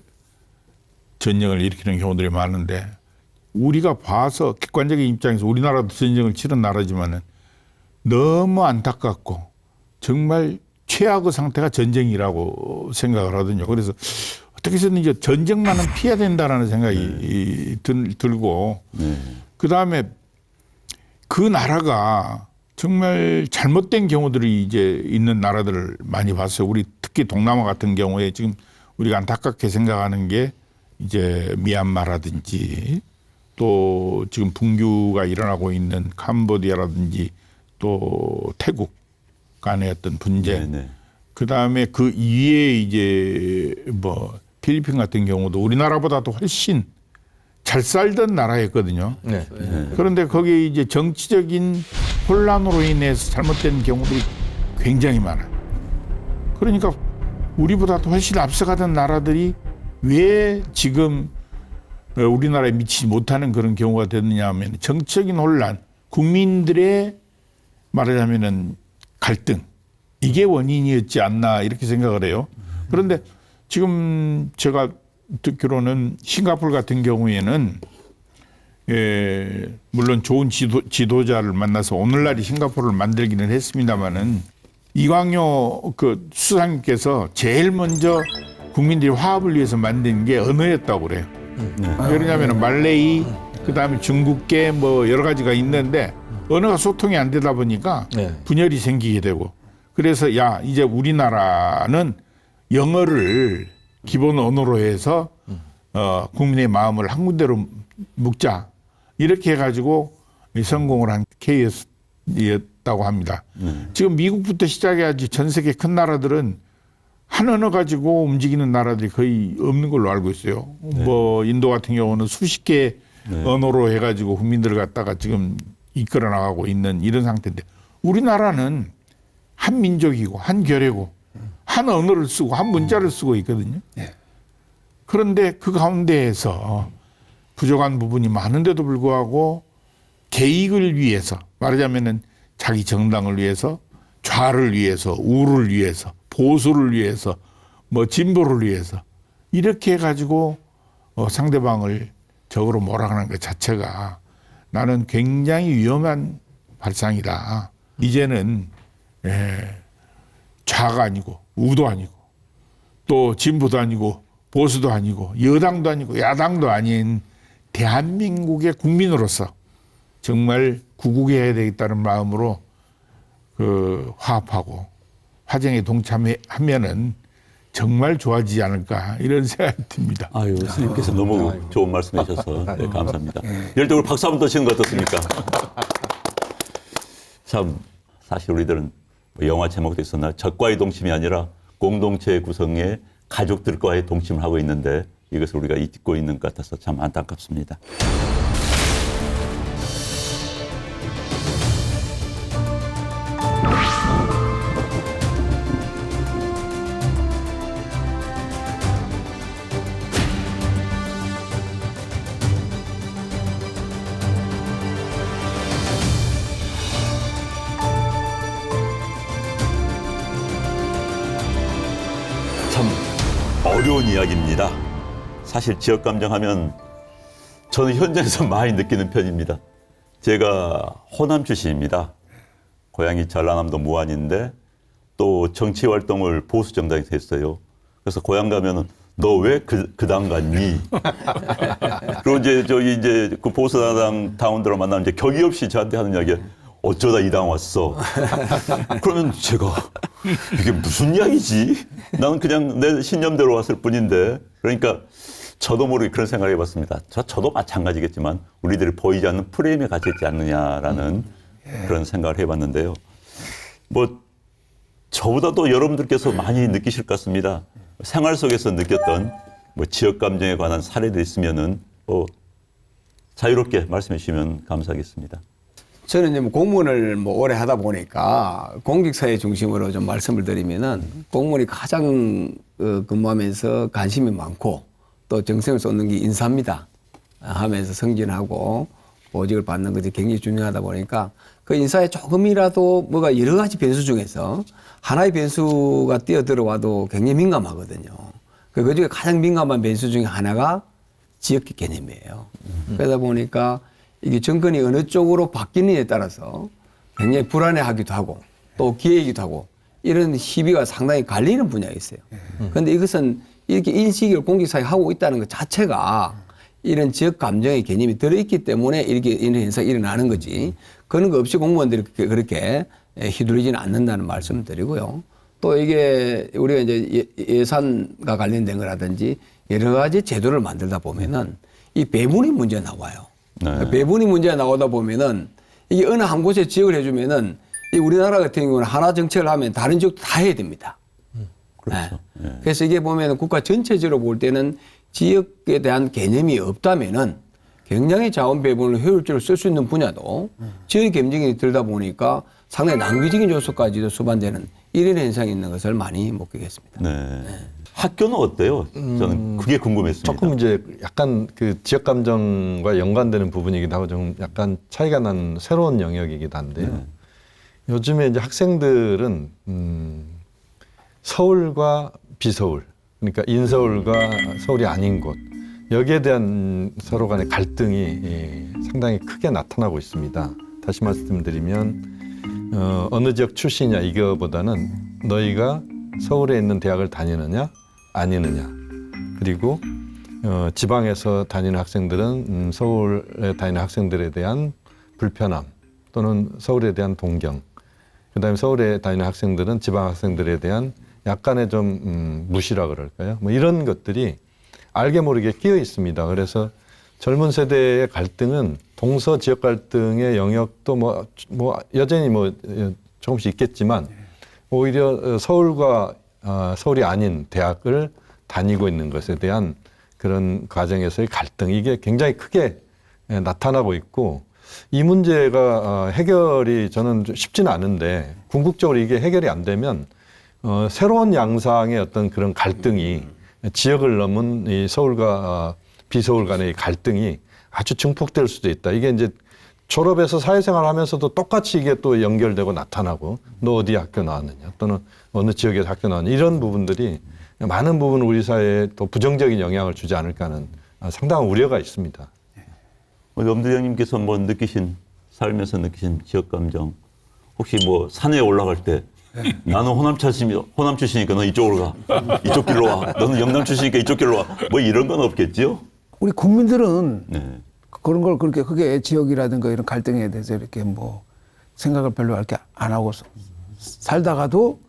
전쟁을 일으키는 경우들이 많은데 우리가 봐서 객관적인 입장에서 우리나라도 전쟁을 치른 나라지만은 너무 안타깝고 정말 최악의 상태가 전쟁이라고 생각을 하거든요. 그래서 어떻게 해서든 이제 전쟁만은 피해야 된다라는 생각이 들고 그다음에 그 나라가 정말 잘못된 경우들이 이제 있는 나라들을 많이 봤어요. 우리 특히 동남아 같은 경우에 지금 우리가 안타깝게 생각하는 게 이제 미얀마라든지 또 지금 분규가 일어나고 있는 캄보디아라든지 또 태국 간의 어떤 분쟁. 그다음에 그 이외에 이제 뭐 필리핀 같은 경우도 우리나라보다도 훨씬 잘 살던 나라였거든요. 그런데 거기에 이제 정치적인 혼란으로 인해서 잘못된 경우들이 굉장히 많아요. 그러니까 우리보다도 훨씬 앞서가던 나라들이 왜 지금 우리나라에 미치지 못하는 그런 경우가 됐느냐 하면 정치적인 혼란, 국민들의 말하자면은 갈등, 이게 원인이었지 않나 이렇게 생각을 해요. 그런데 지금 제가 듣기로는 싱가포르 같은 경우에는 물론 좋은 지도자를 만나서 오늘날이 싱가포르를 만들기는 했습니다마는 이광효 그 수상님께서 제일 먼저 국민들이 화합을 위해서 만든 게 언어였다고 그래요. 왜냐하면 말레이, 그다음에 중국계 뭐 여러 가지가 있는데 언어가 소통이 안 되다 보니까 네. 분열이 생기게 되고 그래서 야 이제 우리나라는 영어를 기본 언어로 해서 국민의 마음을 한 군데로 묶자 이렇게 해가지고 성공을 한 케이스였다고 합니다. 지금 미국부터 시작해야지 전 세계 큰 나라들은 한 언어 가지고 움직이는 나라들이 거의 없는 걸로 알고 있어요. 뭐 인도 같은 경우는 수십 개 언어로 해가지고 국민들을 갖다가 지금 이끌어 나가고 있는 이런 상태인데 우리나라는 한 민족이고 한 결이고 한 언어를 쓰고 한 문자를 쓰고 있거든요. 그런데 그 가운데에서 부족한 부분이 많은데도 불구하고 개익을 위해서 말하자면은 자기 정당을 위해서 좌를 위해서 우를 위해서 보수를 위해서 뭐 진보를 위해서 이렇게 해가지고 상대방을 적으로 몰아가는 것 자체가 나는 굉장히 위험한 발상이다. 이제는 좌가 아니고 우도 아니고 또 진보도 아니고 보수도 아니고 여당도 아니고 야당도 아닌 대한민국의 국민으로서 정말 구국해야 되겠다는 마음으로 화합하고 화쟁에 동참하면은 정말 좋아지지 않을까 이런 생각이 듭니다. 아유, 스님께서 너무 좋은 말씀 해주셔서 네, 감사합니다. 열정으로 박수 한번 더 치는 거 어떻습니까? 참 사실 우리들은 영화 제목도 있었나 적과의 동침이 아니라 공동체 구성의 가족들과의 동침을 하고 있는데 이것을 우리가 잊고 있는 것 같아서 참 안타깝습니다. 참 어려운 이야기입니다. 사실 지역 감정하면 저는 현장에서 많이 느끼는 편입니다. 제가 호남 출신입니다. 고향이 전라남도 무안인데 또 정치 활동을 보수 정당에서 했어요. 그래서 고향 가면은 너 왜 그 당 갔니? 그리고 이제 저기 이제 그 보수당 당원들을 만나면 이제 격의 없이 저한테 하는 이야기가 어쩌다 이 당 왔어. 그러면 제가 이게 무슨 이야기지? 나는 그냥 내 신념대로 왔을 뿐인데. 그러니까 저도 모르게 그런 생각을 해봤습니다. 저도 마찬가지겠지만 우리들이 보이지 않는 프레임에 갇혀있지 않느냐라는 그런 생각을 해봤는데요. 뭐 저보다도 여러분들께서 많이 느끼실 것 같습니다. 생활 속에서 느꼈던 뭐 지역 감정에 관한 사례도 있으면은 자유롭게 말씀해 주시면 감사하겠습니다. 저는 이제 뭐 공무원을 뭐 오래 하다 보니까 공직사회 중심으로 좀 말씀을 드리면은 공무원이 가장 근무하면서 관심이 많고 또 정성을 쏟는 게 인사입니다. 하면서 승진하고 보직을 받는 것이 굉장히 중요하다 보니까 그 인사에 조금이라도 뭐가 여러 가지 변수 중에서 하나의 변수가 뛰어들어와도 굉장히 민감하거든요. 그 중에 가장 민감한 변수 중에 하나가 지역 개념이에요. 그러다 보니까 이게 정권이 어느 쪽으로 바뀌느냐에 따라서 굉장히 불안해하기도 하고 또 기회이기도 하고 이런 시비가 상당히 갈리는 분야에 있어요. 그런데 이것은 이렇게 인식을 공직사회에 하고 있다는 것 자체가 이런 지역 감정의 개념이 들어있기 때문에 이렇게 이런 현상이 일어나는 거지. 그런 거 없이 공무원들이 그렇게 휘둘리지는 않는다는 말씀을 드리고요. 또 이게 우리가 이제 예산과 관련된 거라든지 여러 가지 제도를 만들다 보면은 이 배분이 문제가 나와요. 네. 배분이 문제가 나오다 보면은 이게 어느 한 곳에 지역을 해주면은 이 우리나라 같은 경우는 하나 정책을 하면 다른 지역도 다 해야 됩니다. 그렇죠. 네. 그래서 이게 보면 국가 전체적으로 볼 때는 지역에 대한 개념이 없다면은 굉장히 자원 배분을 효율적으로 쓸 수 있는 분야도 지역 감정이 들다 보니까 상당히 낭비적인 요소까지도 수반되는 이런 현상이 있는 것을 많이 목격했습니다. 네. 학교는 어때요? 저는 그게 궁금했습니다. 조금 이제 약간 그 지역 감정과 연관되는 부분이기도 하고 좀 약간 차이가 나는 새로운 영역이기도 한데요. 요즘에 이제 학생들은 서울과 비서울, 그러니까 인서울과 서울이 아닌 곳, 여기에 대한 서로 간의 갈등이 상당히 크게 나타나고 있습니다. 다시 말씀드리면 어느 지역 출신이냐 이거보다는 너희가 서울에 있는 대학을 다니느냐 아니느냐, 그리고 지방에서 다니는 학생들은 서울에 다니는 학생들에 대한 불편함 또는 서울에 대한 동경, 그다음에 서울에 다니는 학생들은 지방 학생들에 대한 약간의 좀 무시라 그럴까요? 뭐 이런 것들이 알게 모르게 끼어 있습니다. 그래서 젊은 세대의 갈등은 동서 지역 갈등의 영역도 뭐 여전히 뭐 조금씩 있겠지만 오히려 서울과 서울이 아닌 대학을 다니고 있는 것에 대한 그런 과정에서의 갈등, 이게 굉장히 크게 나타나고 있고, 이 문제가 해결이 저는 쉽지는 않은데 궁극적으로 이게 해결이 안 되면 새로운 양상의 어떤 그런 갈등이 지역을 넘은 이 서울과 비서울 간의 갈등이 아주 증폭될 수도 있다. 이게 이제 졸업해서 사회생활 하면서도 똑같이 이게 또 연결되고 나타나고, 너 어디 학교 나왔느냐 또는 어느 지역에서 학교 나왔느냐, 이런 부분들이 많은 부분 우리 사회에 또 부정적인 영향을 주지 않을까 하는 상당한 우려가 있습니다. 염두영님께서 뭐 살면서 느끼신 지역 감정, 혹시 뭐 산에 올라갈 때 나는 호남 출신이니까 너 이쪽으로 가, 이쪽 길로 와, 너는 영남 출신이니까 이쪽 길로 와, 뭐 이런 건 없겠지요? 우리 국민들은 네. 그런 걸 그렇게 크게 지역이라든가 이런 갈등에 대해서 이렇게 뭐 생각을 별로 이렇게 안 하고 살다가도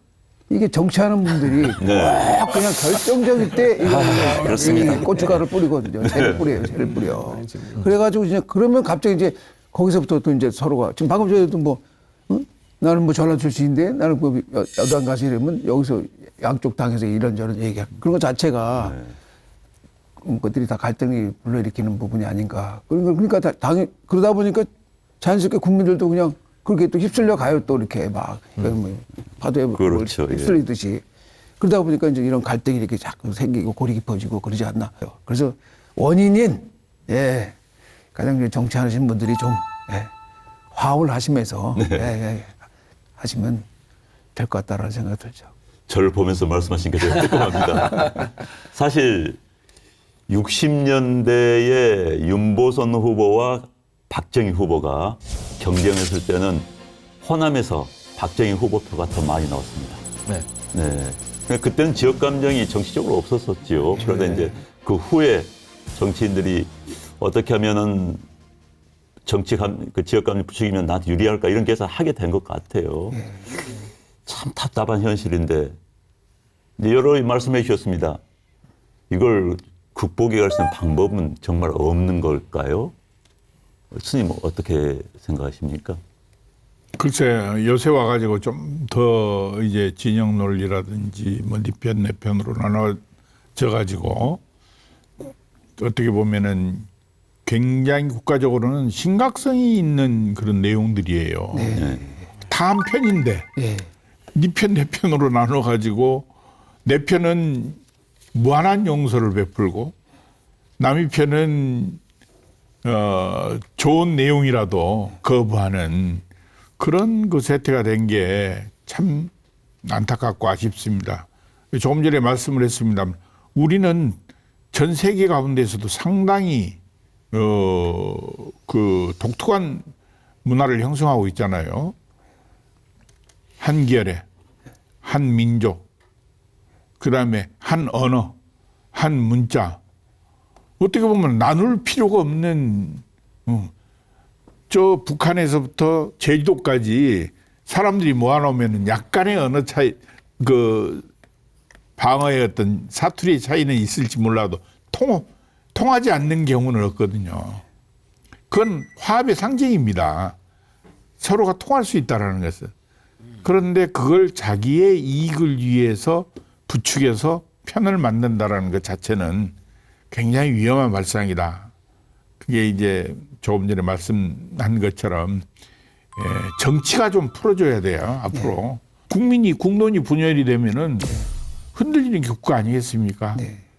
이게 정치하는 분들이 네. 그냥 결정적일 때 이거 고춧가루를 뿌리거든요. 재를 뿌려요, 재를 뿌려. 그래가지고 이제 그러면 갑자기 이제 거기서부터 또 이제 서로가 지금 방금 전에도 뭐 나는 뭐 전라 출신인데 나는 뭐 여당 가서 이러면 여기서 양쪽 당에서 이런저런 얘기하고 그런 것 자체가 그것들이 다 갈등이 불러일으키는 부분이 아닌가. 그러니까 그러다 보니까 자연스럽게 국민들도 그냥 그렇게 또 휩쓸려 가요. 또 이렇게 막 파도에 그렇죠. 휩쓸리듯이. 그러다 보니까 이제 이런 갈등이 이렇게 자꾸 생기고 골이 깊어지고 그러지 않나. 그래서 원인인 가장 정치하시는 분들이 좀 화합을 하시면서 하시면 될 것 같다라는 생각이 들죠. 저를 보면서 말씀하신 게 되게 뜨끔합니다. 사실 60년대에 윤보선 후보와 박정희 후보가 경쟁했을 때는 호남에서 박정희 후보표가 더 많이 나왔습니다. 네. 그때는 지역 감정이 정치적으로 없었었지요. 그러다 이제 그 후에 정치인들이 어떻게 하면은 그 지역 감정 부추기면 나한테 유리할까 이런 계산 하게 된 것 같아요. 참 답답한 현실인데 여러 말씀해 주셨습니다. 이걸 극복해 갈 수 있는 방법은 정말 없는 걸까요? 스님 어떻게 생각하십니까? 글쎄, 요새 와가지고 좀 더 이제 진영 논리라든지 뭐 네 편, 내 편으로 나눠져가지고 어떻게 보면은 굉장히 국가적으로는 심각성이 있는 그런 내용들이에요. 다 한 편인데 네 편, 내 편으로 나눠가지고 내 편은 무한한 용서를 베풀고 남의 편은 좋은 내용이라도 거부하는 그런 그 세태가 된 게 참 안타깝고 아쉽습니다. 조금 전에 말씀을 했습니다. 우리는 전 세계 가운데서도 상당히 그 독특한 문화를 형성하고 있잖아요. 한 계열에, 한 민족, 그다음에 한 언어, 한 문자. 어떻게 보면 나눌 필요가 없는 저 북한에서부터 제주도까지 사람들이 모아놓으면 약간의 언어 차이, 그 방어의 어떤 사투리의 차이는 있을지 몰라도 통하지 않는 경우는 없거든요. 그건 화합의 상징입니다. 서로가 통할 수 있다는 것은. 그런데 그걸 자기의 이익을 위해서 부추겨서 편을 만든다는 것 자체는 굉장히 위험한 발상이다. 그게 이제 조금 전에 말씀한 것처럼 정치가 좀 풀어줘야 돼요. 앞으로 국론이 분열이 되면은 흔들리는 국가 아니겠습니까?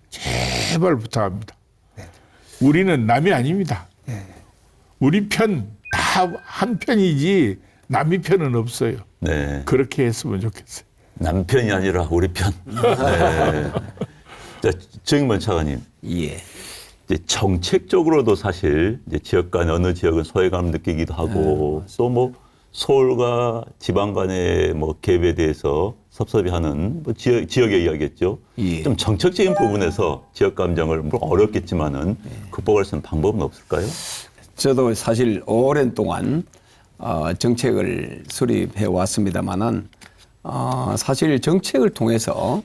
제발 부탁합니다. 우리는 남이 아닙니다. 우리 편 다 한 편이지 남의 편은 없어요. 그렇게 했으면 좋겠어요. 남편이 아니라 우리 편. 자, 정인만 차관님. 이제 정책적으로도 사실 이제 지역 간 어느 지역은 소외감을 느끼기도 하고 또 뭐 서울과 지방 간의 뭐 갭에 대해서 섭섭해하는 뭐 지역의 이야기겠죠. 예. 좀 정책적인 부분에서 지역 감정을 물론 어렵겠지만은 극복할 수 있는 방법은 없을까요? 저도 사실 오랜 동안 정책을 수립해 왔습니다만은 사실 정책을 통해서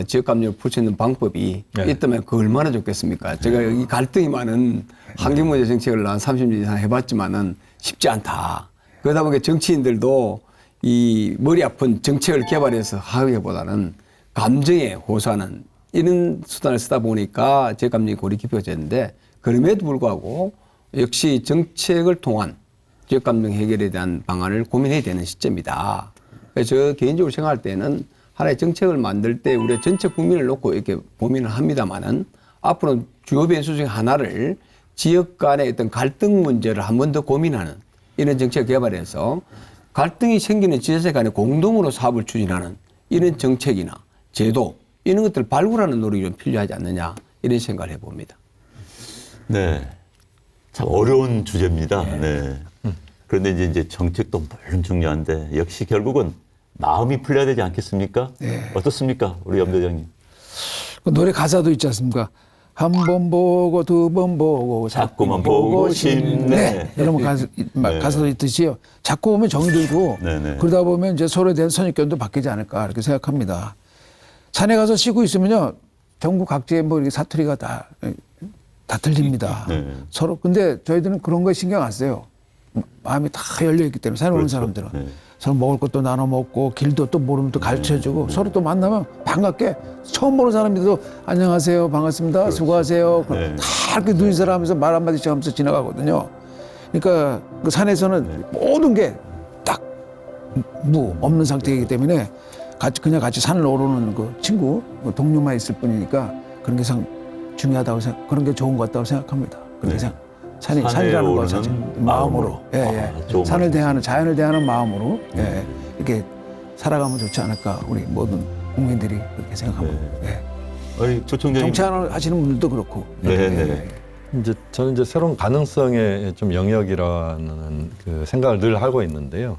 지역 감정을 풀 수 있는 방법이 있다면 그 얼마나 좋겠습니까? 제가 이 갈등이 많은 환경문제 정책을 한 30년 이상 해봤지만은 쉽지 않다. 그러다 보니까 정치인들도 이 머리 아픈 정책을 개발해서 하기보다는 감정에 호소하는 이런 수단을 쓰다 보니까 지역 감정이 골이 깊어졌는데 그럼에도 불구하고 역시 정책을 통한 지역 감정 해결에 대한 방안을 고민해야 되는 시점이다. 그래서 저 개인적으로 생각할 때는 하나의 정책을 만들 때 우리 전체 국민을 놓고 이렇게 고민을 합니다만은 앞으로 주요 변수 중에 하나를 지역 간의 어떤 갈등 문제를 한 번 더 고민하는 이런 정책 개발해서 갈등이 생기는 지자체 간에 공동으로 사업을 추진하는 이런 정책이나 제도 이런 것들을 발굴하는 노력이 좀 필요하지 않느냐 이런 생각을 해봅니다. 네. 참 어려운 주제입니다. 네. 그런데 이제 정책도 물론 중요한데 역시 결국은 마음이 풀려야 되지 않겠습니까? 어떻습니까? 우리 염 대장님. 그 노래 가사도 있지 않습니까? 한 번 보고 두 번 보고 자꾸만 보고 싶네. 이러면 가사도 있듯이요. 자꾸 보면 정이 들고 네네. 그러다 보면 이제 서로에 대한 선입견도 바뀌지 않을까 이렇게 생각합니다. 산에 가서 쉬고 있으면요. 전국 각지에 뭐 이렇게 사투리가 다 들립니다. 네. 서로 근데 저희들은 그런 거에 신경 안 써요. 마음이 다 열려 있기 때문에 산에 오는 그렇죠. 사람들은 네. 서로 먹을 것도 나눠 먹고 길도 또 모르면 또 가르쳐주고 서로 또 만나면 반갑게 처음 보는 사람들도 안녕하세요 반갑습니다 수고하세요 네. 다 이렇게 눈 인사하면서 말 한마디씩 하면서 지나가거든요. 그러니까 그 산에서는 모든 게 딱 없는 상태이기 때문에 그냥 같이 산을 오르는 그 친구 그 동료만 있을 뿐이니까 그런 게 상 중요하다고 그런 게 좋은 것 같다고 생각합니다. 그렇게 네. 산이라는 오르는 것 자체 마음으로 좋은 산을 말씀. 대하는 자연을 대하는 마음으로 이렇게 살아가면 좋지 않을까 우리 모든 국민들이 그렇게 생각합니다. 아니, 조청장님. 정치하시는 분들도 그렇고. 네. 이제 저는 이제 새로운 가능성의 좀 영역이라는 그 생각을 늘 하고 있는데요.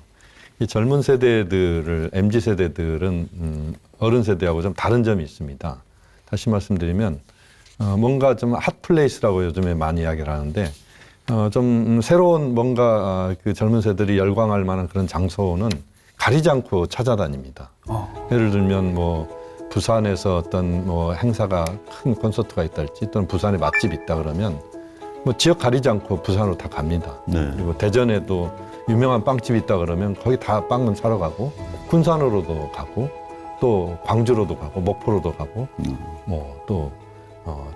이 젊은 세대들을 MZ 세대들은 어른 세대하고 좀 다른 점이 있습니다. 다시 말씀드리면 뭔가 좀 핫플레이스라고 요즘에 많이 이야기를 하는데 좀 새로운 뭔가 그 젊은 세대들이 열광할 만한 그런 장소는 가리지 않고 찾아다닙니다. 예를 들면 뭐 부산에서 어떤 뭐 행사가 큰 콘서트가 있다 할지 또는 부산에 맛집이 있다 그러면 뭐 지역 가리지 않고 부산으로 다 갑니다. 네. 그리고 대전에도 유명한 빵집이 있다 그러면 거기 다 빵은 사러 가고 군산으로도 가고 또 광주로도 가고 목포로도 가고 뭐 또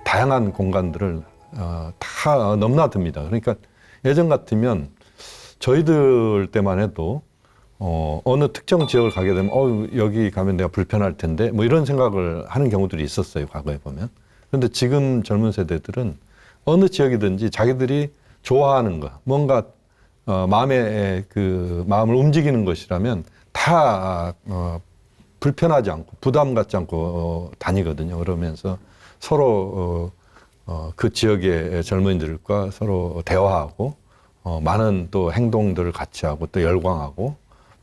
다양한 공간들을 다 넘나듭니다. 그러니까 예전 같으면 저희들 때만 해도 어느 특정 지역을 가게 되면 여기 가면 내가 불편할 텐데 뭐 이런 생각을 하는 경우들이 있었어요. 과거에 보면. 그런데 지금 젊은 세대들은 어느 지역이든지 자기들이 좋아하는 거 뭔가 마음의 그 마음을 움직이는 것이라면 다 불편하지 않고 부담 갖지 않고 다니거든요. 그러면서 서로 그 지역의 젊은이들과 서로 대화하고 많은 또 행동들을 같이 하고 또 열광하고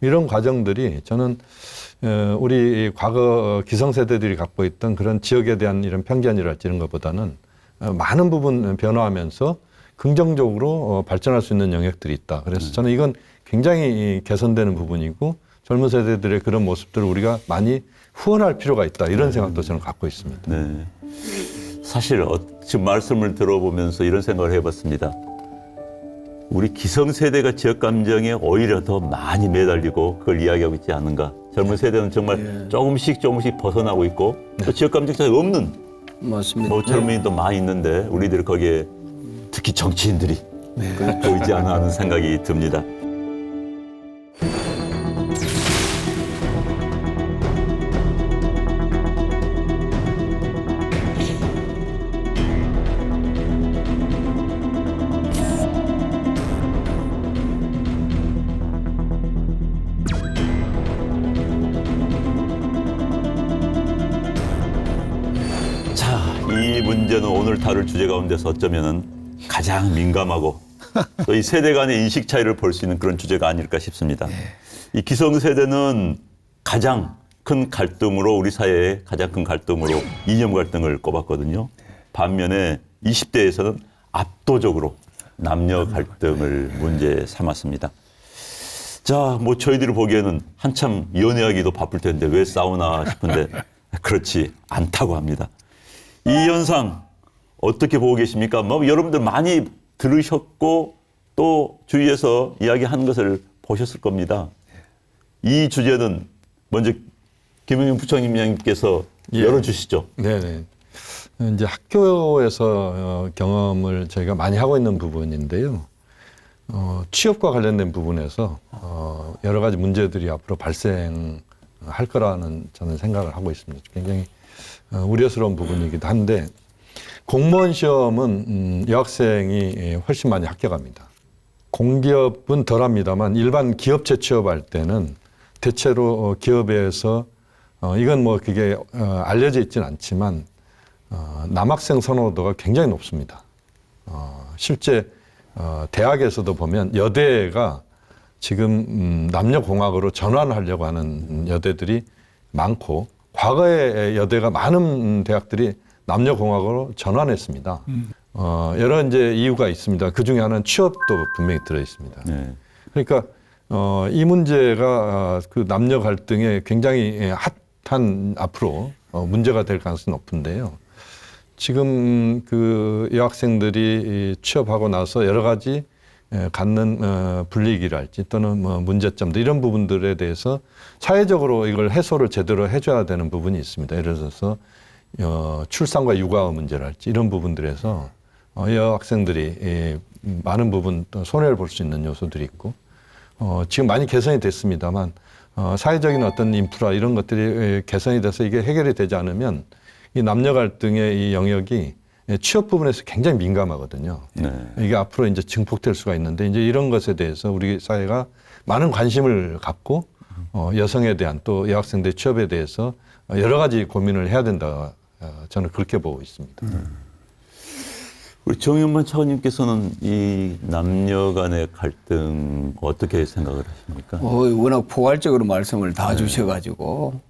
이런 과정들이 저는 우리 과거 기성세대들이 갖고 있던 그런 지역에 대한 이런 편견이랄지 이런 것보다는 많은 부분 변화하면서 긍정적으로 발전할 수 있는 영역들이 있다. 그래서 저는 이건 굉장히 개선되는 부분이고 젊은 세대들의 그런 모습들을 우리가 많이 후원할 필요가 있다. 이런 생각도 저는 갖고 있습니다. 네. 사실 지금 말씀을 들어보면서 이런 생각을 해봤습니다. 우리 기성세대가 지역 감정에 오히려 더 많이 매달리고 그걸 이야기하고 있지 않는가. 젊은 세대는 정말 조금씩 벗어나고 있고 또 지역 감정 자체가 없는 맞습니다. 뭐 젊은이도 많이 있는데 우리들 거기에 특히 정치인들이 보이지 않나 하는 생각이 듭니다. 이 문제는 오늘 다룰 주제 가운데서 어쩌면은 가장 민감하고 또 이 세대 간의 인식 차이를 볼 수 있는 그런 주제가 아닐까 싶습니다. 이 기성세대는 가장 큰 갈등으로 우리 사회의 가장 큰 갈등으로 이념 갈등을 꼽았거든요. 반면에 20대에서는 압도적으로 남녀 갈등을 문제 삼았습니다. 자, 뭐 저희들이 보기에는 한참 연애하기도 바쁠 텐데 왜 싸우나 싶은데 그렇지 않다고 합니다. 이 현상 어떻게 보고 계십니까? 뭐 여러분들 많이 들으셨고 또 주위에서 이야기한 것을 보셨을 겁니다. 이 주제는 먼저 김영윤 부총리님께서 열어주시죠. 네네. 이제 학교에서 경험을 저희가 많이 하고 있는 부분인데요. 취업과 관련된 부분에서 여러 가지 문제들이 앞으로 발생할 거라는 저는 생각을 하고 있습니다. 굉장히 우려스러운 부분이기도 한데 공무원 시험은 여학생이 훨씬 많이 합격합니다. 공기업은 덜합니다만 일반 기업체 취업할 때는 대체로 기업에서 이건 뭐 그게 알려져 있지는 않지만 남학생 선호도가 굉장히 높습니다. 실제 대학에서도 보면 여대가 지금 남녀공학으로 전환하려고 하는 여대들이 많고 과거에 여대가 많은 대학들이 남녀공학으로 전환했습니다. 여러 이제 이유가 있습니다. 그 중에 하나는 취업도 분명히 들어 있습니다. 네. 그러니까 이 문제가 그 남녀 갈등에 굉장히 핫한 앞으로 문제가 될 가능성이 높은데요. 지금 그 여학생들이 취업하고 나서 여러 가지 갖는 불이익이랄지 또는 뭐 문제점들 이런 부분들에 대해서 사회적으로 이걸 해소를 제대로 해줘야 되는 부분이 있습니다. 예를 들어서 출산과 육아 문제랄지 이런 부분들에서 여학생들이 많은 부분 또 손해를 볼 수 있는 요소들이 있고 지금 많이 개선이 됐습니다만 사회적인 어떤 인프라 이런 것들이 개선이 돼서 이게 해결이 되지 않으면 이 남녀 갈등의 이 영역이 취업 부분에서 굉장히 민감하거든요. 네. 이게 앞으로 이제 증폭될 수가 있는데 이제 이런 것에 대해서 우리 사회가 많은 관심을 갖고 여성에 대한 또 여학생들 취업에 대해서 여러 가지 고민을 해야 된다. 저는 그렇게 보고 있습니다. 우리 정윤만 차관님께서는 이 남녀 간의 갈등 어떻게 생각을 하십니까? 워낙 포괄적으로 말씀을 다 주셔가지고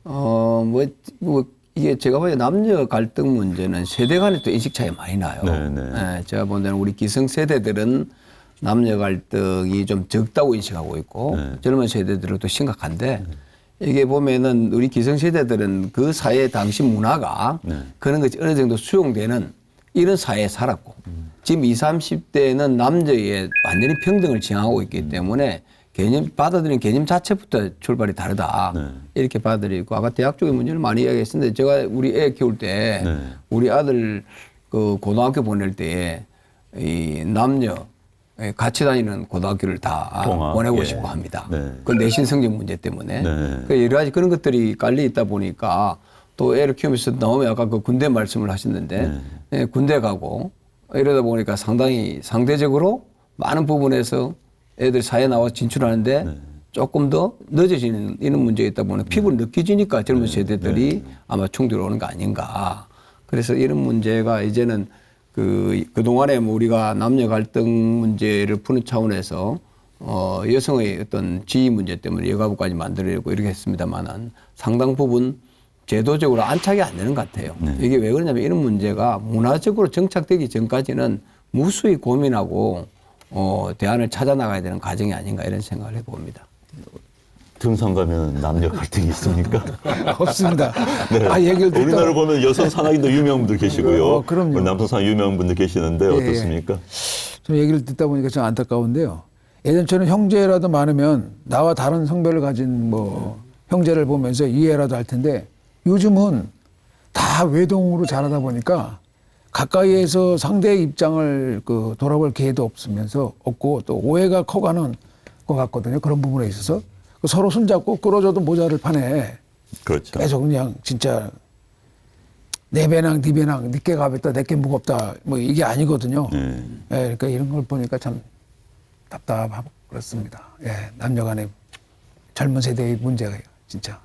이게 제가 보기에 남녀 갈등 문제는 세대 간에 또 인식 차이 많이 나요. 네네. 제가 본 데는 우리 기성 세대들은 남녀 갈등이 좀 적다고 인식하고 있고 젊은 세대들은 또 심각한데 이게 보면은 우리 기성 세대들은 그 사회 당시 문화가 그런 것이 어느 정도 수용되는 이런 사회에 살았고 지금 20, 30대는 남녀의 완전히 평등을 지향하고 있기 때문에 받아들이는 개념 자체부터 출발이 다르다. 이렇게 받아들이고 아까 대학 쪽의 문제를 많이 이야기했었는데 제가 우리 애 키울 때 우리 아들 그 고등학교 보낼 때 이 남녀 같이 다니는 고등학교를 다 보내고 싶어 합니다. 그 내신 성적 문제 때문에. 그 여러 가지 그런 것들이 깔려 있다 보니까 또 애를 키우면서 나오면 아까 그 군대 말씀을 하셨는데 군대 가고 이러다 보니까 상당히 상대적으로 많은 부분에서 애들 사회에 나와 진출하는데 조금 더 늦어지는 이런 문제가 있다 보니 피부를 느껴지니까 젊은 세대들이 아마 충돌이 오는 거 아닌가. 그래서 이런 문제가 이제는 그동안에 뭐 우리가 남녀 갈등 문제를 푸는 차원에서 여성의 어떤 지위 문제 때문에 여가부까지 만들려고 이렇게 했습니다만은 상당 부분 제도적으로 안착이 안 되는 것 같아요. 이게 왜 그러냐면 이런 문제가 문화적으로 정착되기 전까지는 무수히 고민하고 대안을 찾아 나가야 되는 과정이 아닌가 이런 생각을 해봅니다. 등산 가면 남녀 갈등이 있습니까? 없습니다. 네. 얘기를 듣다 우리나라 보면 여성 산악인도 유명한 분들 계시고요. 그럼요. 남성 산악 유명한 분들 계시는데 어떻습니까? 좀 얘기를 듣다 보니까 좀 안타까운데요. 예전처럼 형제라도 많으면 나와 다른 성별을 가진 뭐 형제를 보면서 이해라도 할 텐데 요즘은 다 외동으로 자라다 보니까 가까이에서 상대의 입장을 돌아볼 기회도 없고 또 오해가 커가는 것 같거든요. 그런 부분에 있어서 서로 손잡고 끌어줘도 모자를 파네. 그렇죠. 계속 그냥 진짜 내 배낭 네 배낭 니께 가볍다 내께 무겁다 뭐 이게 아니거든요. 그러니까 이런 걸 보니까 참 답답하고 그렇습니다. 남녀 간의 젊은 세대의 문제가 진짜.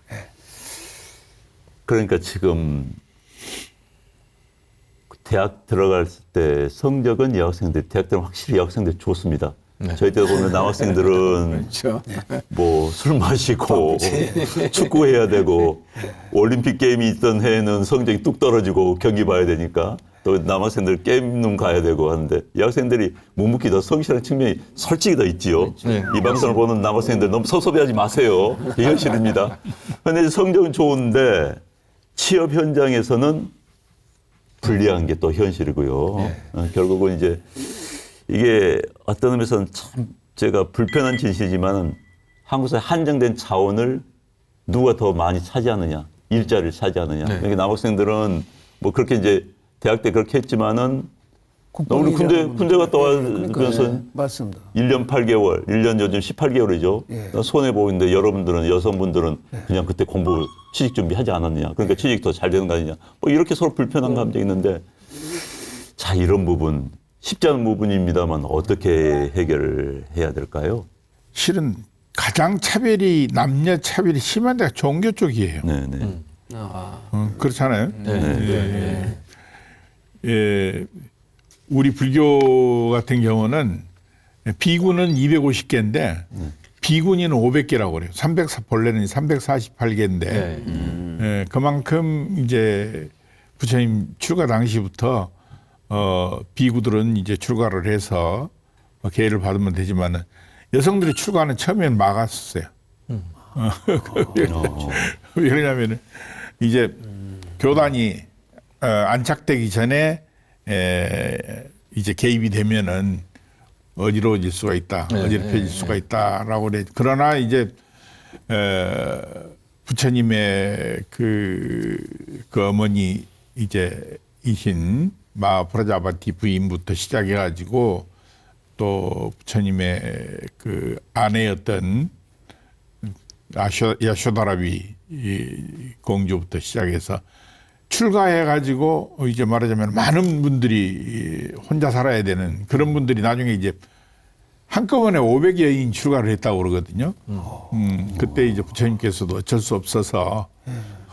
그러니까 지금 대학 들어갈 때 성적은 여학생들, 대학 들어가면 확실히 여학생들 좋습니다. 저희 때 보면 남학생들은 그렇죠. 뭐 술 마시고 축구해야 되고 올림픽 게임이 있던 해에는 성적이 뚝 떨어지고 경기 봐야 되니까 또 남학생들 게임룸 가야 되고 하는데 이 학생들이 묵묵히 더 성실한 측면이 솔직히 더 있지요. 네. 이 방송을 보는 남학생들 너무 섭섭해하지 마세요. 이게 현실입니다. 그런데 성적은 좋은데 취업 현장에서는 불리한 게 또 현실이고요. 결국은 이제 이게 어떤 의미에서는 참 제가 불편한 진실이지만 한국 사회 한정된 자원을 누가 더 많이 차지하느냐, 일자리를 차지하느냐. 그러니까 남학생들은 뭐 그렇게 이제 대학 때 그렇게 했지만은 너무 군대 갔다 와서 맞습니다. 1년 8개월, 1년 요즘 18개월이죠. 예. 손해보고 있는데 여러분들은, 여성분들은 그냥 그때 공부, 취직 준비하지 않았느냐. 그러니까 취직 더 잘 되는 거 아니냐. 뭐 이렇게 서로 불편한 감정이 있는데 자, 이런 부분, 쉽지 않은 부분입니다만 어떻게 해결을 해야 될까요? 실은 가장 남녀 차별이 심한 데가 종교 쪽이에요. 네네. 그렇잖아요. 네. 예, 우리 불교 같은 경우는 비군은 250개인데 비군이는 500개라고 그래요. 본래는 348개인데 예, 그만큼 이제 부처님 출가 당시부터 비구들은 이제 출가를 해서 계를 받으면 되지만은 여성들이 출가는 처음엔 막았었어요. 왜 그러냐면은 이제 교단이 안착되기 전에 이제 개입이 되면은 어지러워질 수가 있다, 어지럽혀질 수가 있다라고 그래. 그러나 이제 부처님의 그 어머니 이제 이신 마프라자바티 부인부터 시작해가지고 또 부처님의 그 아내였던 야쇼다라비 공주부터 시작해서 출가해가지고 이제 말하자면 많은 분들이 혼자 살아야 되는 그런 분들이 나중에 이제 한꺼번에 500여인 출가를 했다고 그러거든요. 그때 이제 부처님께서도 어쩔 수 없어서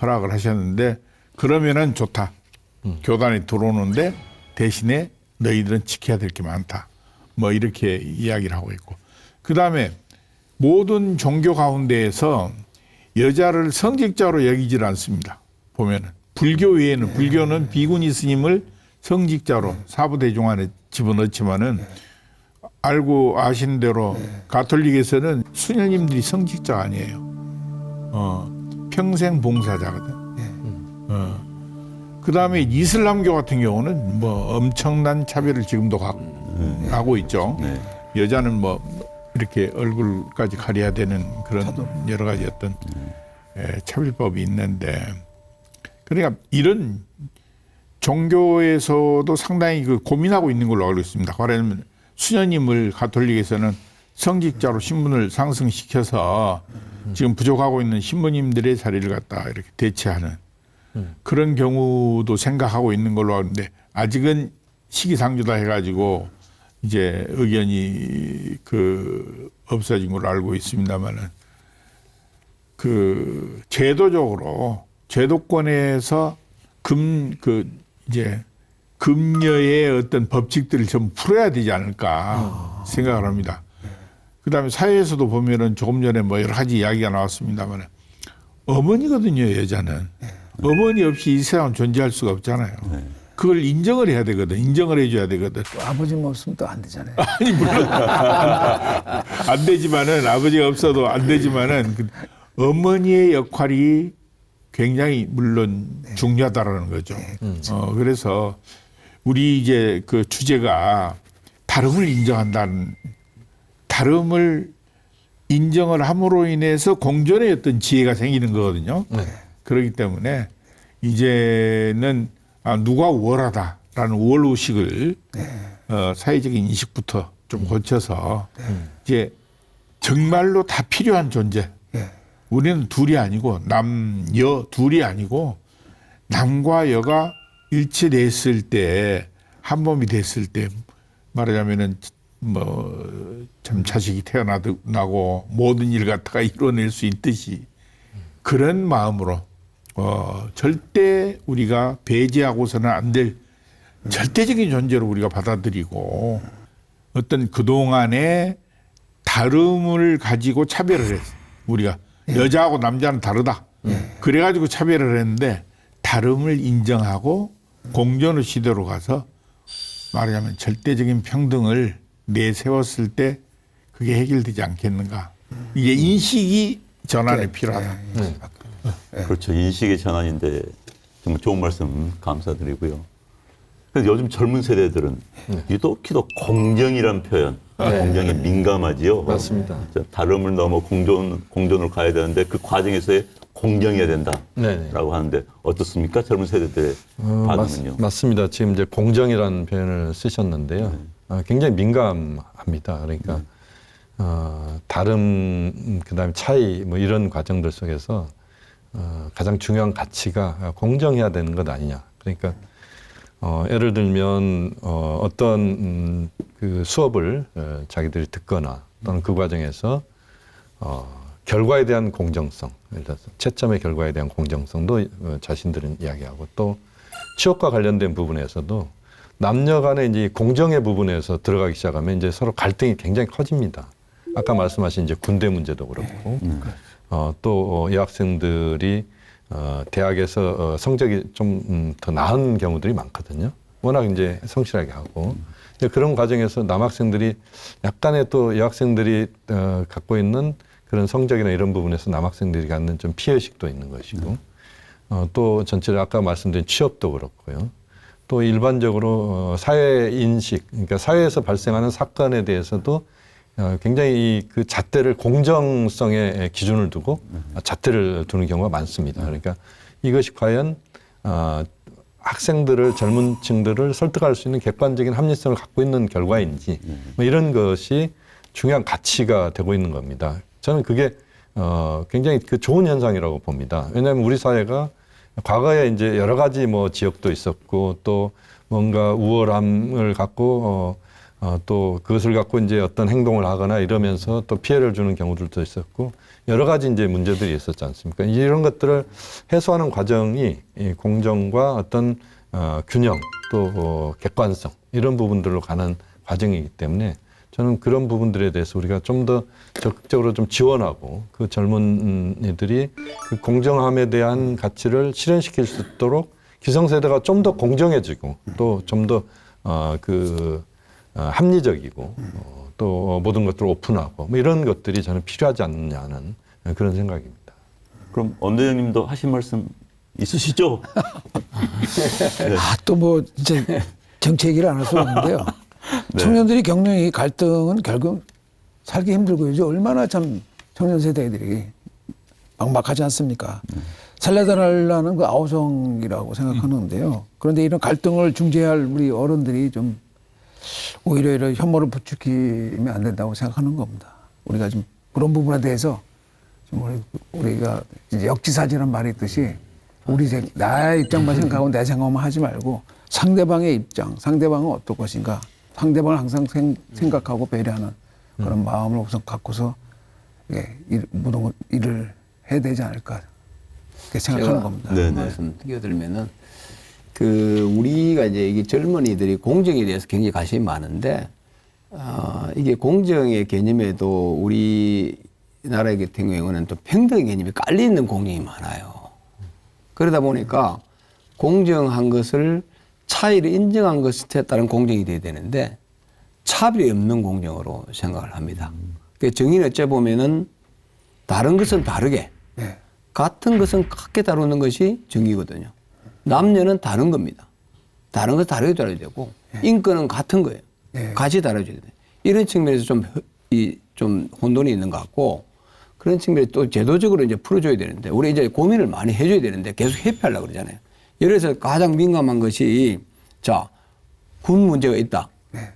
허락을 하셨는데 그러면은 좋다. 교단에 들어오는데 대신에 너희들은 지켜야 될 게 많다. 뭐 이렇게 이야기를 하고 있고. 그다음에 모든 종교 가운데에서 여자를 성직자로 여기질 않습니다. 보면은. 불교 외에는 불교는 비구니 스님을 성직자로 사부대중 안에 집어넣지만은 알고 아시는 대로 가톨릭에서는 수녀님들이 성직자가 아니에요. 평생 봉사자거든. 그다음에 이슬람교 같은 경우는 뭐 엄청난 차별을 지금도 하고 있죠. 여자는 뭐 이렇게 얼굴까지 가려야 되는 그런 여러 가지 어떤 차별법이 있는데 그러니까 이런 종교에서도 상당히 그 고민하고 있는 걸로 알고 있습니다. 말하자면 수녀님을 가톨릭에서는 성직자로 신분을 상승시켜서 지금 부족하고 있는 신부님들의 자리를 갖다 이렇게 대체하는 그런 경우도 생각하고 있는 걸로 아는데 아직은 시기상조다 해가지고 이제 의견이 그 없어진 걸로 알고 있습니다만은 그 제도권에서 이제 금녀의 어떤 법칙들을 좀 풀어야 되지 않을까 생각을 합니다. 그다음에 사회에서도 보면은 조금 전에 뭐 여러 가지 이야기가 나왔습니다만 어머니거든요, 여자는. 어머니 없이 이 세상은 존재할 수가 없잖아요. 그걸 인정을 해야 되거든. 인정을 해줘야 되거든. 또 아버지만 없으면 또 안 되잖아요. 아니 물론 안 되지만은 아버지가 없어도 안 되지만은 그 어머니의 역할이 굉장히 물론 중요하다라는 거죠. 그래서 우리 이제 그 주제가 다름을 인정한다는 다름을 인정을 함으로 인해서 공존의 어떤 지혜가 생기는 거거든요. 그렇기 때문에 이제는 누가 우월하다라는 우월의식을 사회적인 인식부터 좀 고쳐서 이제 정말로 다 필요한 존재. 우리는 둘이 아니고 남여 둘이 아니고 남과 여가 일치됐을 때 한 몸이 됐을 때 말하자면은 뭐 참 자식이 태어나고 모든 일 갖다가 이뤄낼 수 있듯이 그런 마음으로 절대 우리가 배제하고서는 안 될 절대적인 존재로 우리가 받아들이고 어떤 그동안의 다름을 가지고 차별을 했어. 우리가 여자하고 남자는 다르다. 그래가지고 차별을 했는데 다름을 인정하고 공존의 시대로 가서 말하자면 절대적인 평등을 내세웠을 때 그게 해결되지 않겠는가. 이게 인식이 전환이 필요하다. 그렇죠. 인식의 전환인데 정말 좋은 말씀 감사드리고요. 그래서 요즘 젊은 세대들은 유독히도 공정이란 표현, 공정에 민감하지요. 맞습니다. 다름을 넘어 공존으로 가야 되는데 그 과정에서의 공정해야 된다라고 하는데 어떻습니까? 젊은 세대들의 반응은요? 맞습니다. 지금 이제 공정이라는 표현을 쓰셨는데요. 굉장히 민감합니다. 그러니까 다름, 그다음에 차이 뭐 이런 과정들 속에서 가장 중요한 가치가 공정해야 되는 것 아니냐. 그러니까 예를 들면 어떤 그 수업을 자기들이 듣거나 또는 그 과정에서 결과에 대한 공정성, 예를 들어서 채점의 결과에 대한 공정성도 자신들은 이야기하고 또 취업과 관련된 부분에서도 남녀 간의 이제 공정의 부분에서 들어가기 시작하면 이제 서로 갈등이 굉장히 커집니다. 아까 말씀하신 이제 군대 문제도 그렇고 또 여학생들이 대학에서 성적이 좀 더 나은 경우들이 많거든요. 워낙 이제 성실하게 하고. 그런 과정에서 남학생들이 약간의 또 여학생들이 갖고 있는 그런 성적이나 이런 부분에서 남학생들이 갖는 좀 피해의식도 있는 것이고 또 전체로 아까 말씀드린 취업도 그렇고요. 또 일반적으로 사회 인식, 그러니까 사회에서 발생하는 사건에 대해서도 굉장히 그 잣대를 공정성의 기준을 두고 잣대를 두는 경우가 많습니다. 그러니까 이것이 과연 학생들을 젊은 층들을 설득할 수 있는 객관적인 합리성을 갖고 있는 결과인지 뭐 이런 것이 중요한 가치가 되고 있는 겁니다. 저는 그게 굉장히 그 좋은 현상이라고 봅니다. 왜냐하면 우리 사회가 과거에 이제 여러 가지 뭐 지역도 있었고 또 뭔가 우월함을 갖고 또 그것을 갖고 이제 어떤 행동을 하거나 이러면서 또 피해를 주는 경우들도 있었고 여러 가지 이제 문제들이 있었지 않습니까? 이런 것들을 해소하는 과정이 이 공정과 어떤 균형 또 객관성 이런 부분들로 가는 과정이기 때문에 저는 그런 부분들에 대해서 우리가 좀 더 적극적으로 좀 지원하고 그 젊은이들이 그 공정함에 대한 가치를 실현시킬 수 있도록 기성세대가 좀 더 공정해지고 또 좀 더 합리적이고 또 모든 것들을 오픈하고 뭐 이런 것들이 저는 필요하지 않느냐는 그런 생각입니다. 그럼 원대장님도 하신 말씀 있으시죠? 네. 또 뭐 진짜 정치 얘기를 안 할 수가 없는데요. 네. 청년들이 겪는 이 갈등은 결국 살기 힘들고 요즘 얼마나 참 청년 세대들이 막막하지 않습니까? 살려달라는 그 아우성이라고 생각하는데요. 그런데 이런 갈등을 중재할 우리 어른들이 좀 오히려 이런 혐오를 부추기면 안 된다고 생각하는 겁니다. 우리가 좀 그런 부분에 대해서 좀 우리가 이제 역지사지란 말이 있듯이 나의 입장만 생각하고 내 생각만 하지 말고 상대방의 입장, 상대방은 어떨 것인가, 상대방을 항상 생각하고 배려하는 그런 마음을 우선 갖고서 모든 일을 해야 되지 않을까 그렇게 생각하는 겁니다. 네, 말씀 끼어들면은 우리가 이제 이게 젊은이들이 공정에 대해서 굉장히 관심이 많은데 이게 공정의 개념에도 우리나라 같은 경우는 또 평등의 개념이 깔려 있는 공정이 많아요. 그러다 보니까 공정한 것을 차이를 인정한 것에 따른 공정이 돼야 되는데 차별이 없는 공정으로 생각을 합니다. 그 정의는 어째 보면은 다른 것은 다르게 같은 것은 같게 다루는 것이 정의거든요. 남녀는 다른 겁니다. 다른 것 다르게 다뤄야 되고 인권은 같은 거예요. 같이 다뤄줘야 돼요. 이런 측면에서 좀 혼돈이 있는 것 같고 그런 측면에 또 제도적으로 이제 풀어줘야 되는데 우리 이제 고민을 많이 해줘야 되는데 계속 회피하려고 그러잖아요. 예를 들어서 가장 민감한 것이 군 문제가 있다.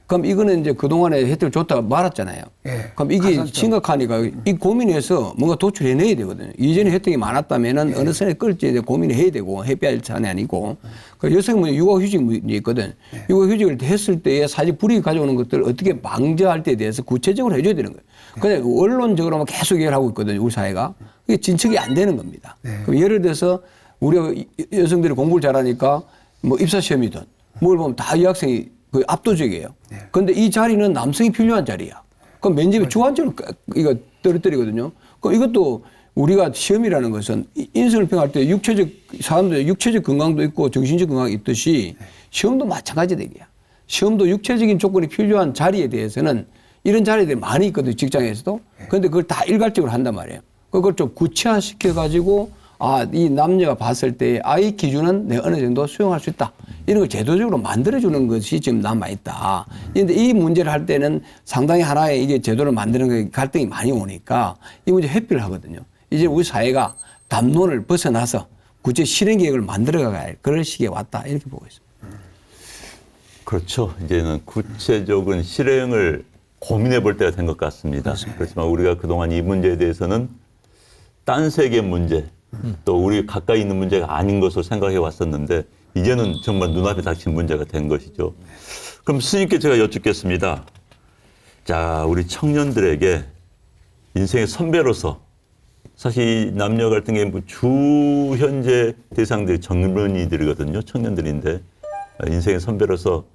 그럼 이거는 이제 그동안에 혜택을 줬다가 말았잖아요. 그럼 이게 가산점. 심각하니까 이 고민해서 뭔가 도출해내야 되거든요. 이전에 혜택이 많았다면은 어느 선에 끌지 이제 고민을 해야 되고 회피할 차원이 아니고 그 여성 문제 육아휴직 문제 있거든. 육아휴직을 했을 때에 사실 불이익 가져오는 것들을 어떻게 방지할 때에 대해서 구체적으로 해줘야 되는 거예요. 그냥 언론적으로만 계속 얘기를 하고 있거든요. 우리 사회가. 그게 진척이 안 되는 겁니다. 그럼 예를 들어서 우리가 여성들이 공부를 잘하니까 뭐 입사시험이든 뭘 보면 다 여학생이 거의 압도적이에요. 그런데 이 자리는 남성이 필요한 자리야. 그럼 면접의 주관적으로 이거 떨어뜨리거든요. 그럼 이것도 우리가 시험이라는 것은 인성을 평가할 때 사람들의 육체적 건강도 있고 정신적 건강이 있듯이 시험도 마찬가지 되기야. 시험도 육체적인 조건이 필요한 자리에 대해서는 이런 자리들이 많이 있거든요. 직장에서도. 그런데 그걸 다 일괄적으로 한단 말이에요. 그걸 좀 구체화시켜 가지고 이 남녀가 봤을 때 이 기준은 내가 어느 정도 수용할 수 있다. 이런 걸 제도적으로 만들어주는 것이 지금 남아있다. 그런데 이 문제를 할 때는 상당히 하나의 이게 제도를 만드는 게 갈등이 많이 오니까 이 문제 회피를 하거든요. 이제 우리 사회가 담론을 벗어나서 구체 실행 계획을 만들어가야 그런 시기에 왔다. 이렇게 보고 있습니다. 그렇죠. 이제는 구체적인 실행을 고민해 볼 때가 된 것 같습니다. 그렇지만 우리가 그동안 이 문제에 대해서는 딴 세계 문제, 또 우리 가까이 있는 문제가 아닌 것으로 생각해 왔었는데 이제는 정말 눈앞에 닥친 문제가 된 것이죠. 그럼 스님께 제가 여쭙겠습니다. 자, 우리 청년들에게 인생의 선배로서 사실 이 남녀 갈등의 주 현재 대상들이 젊은이들이거든요. 청년들인데 인생의 선배로서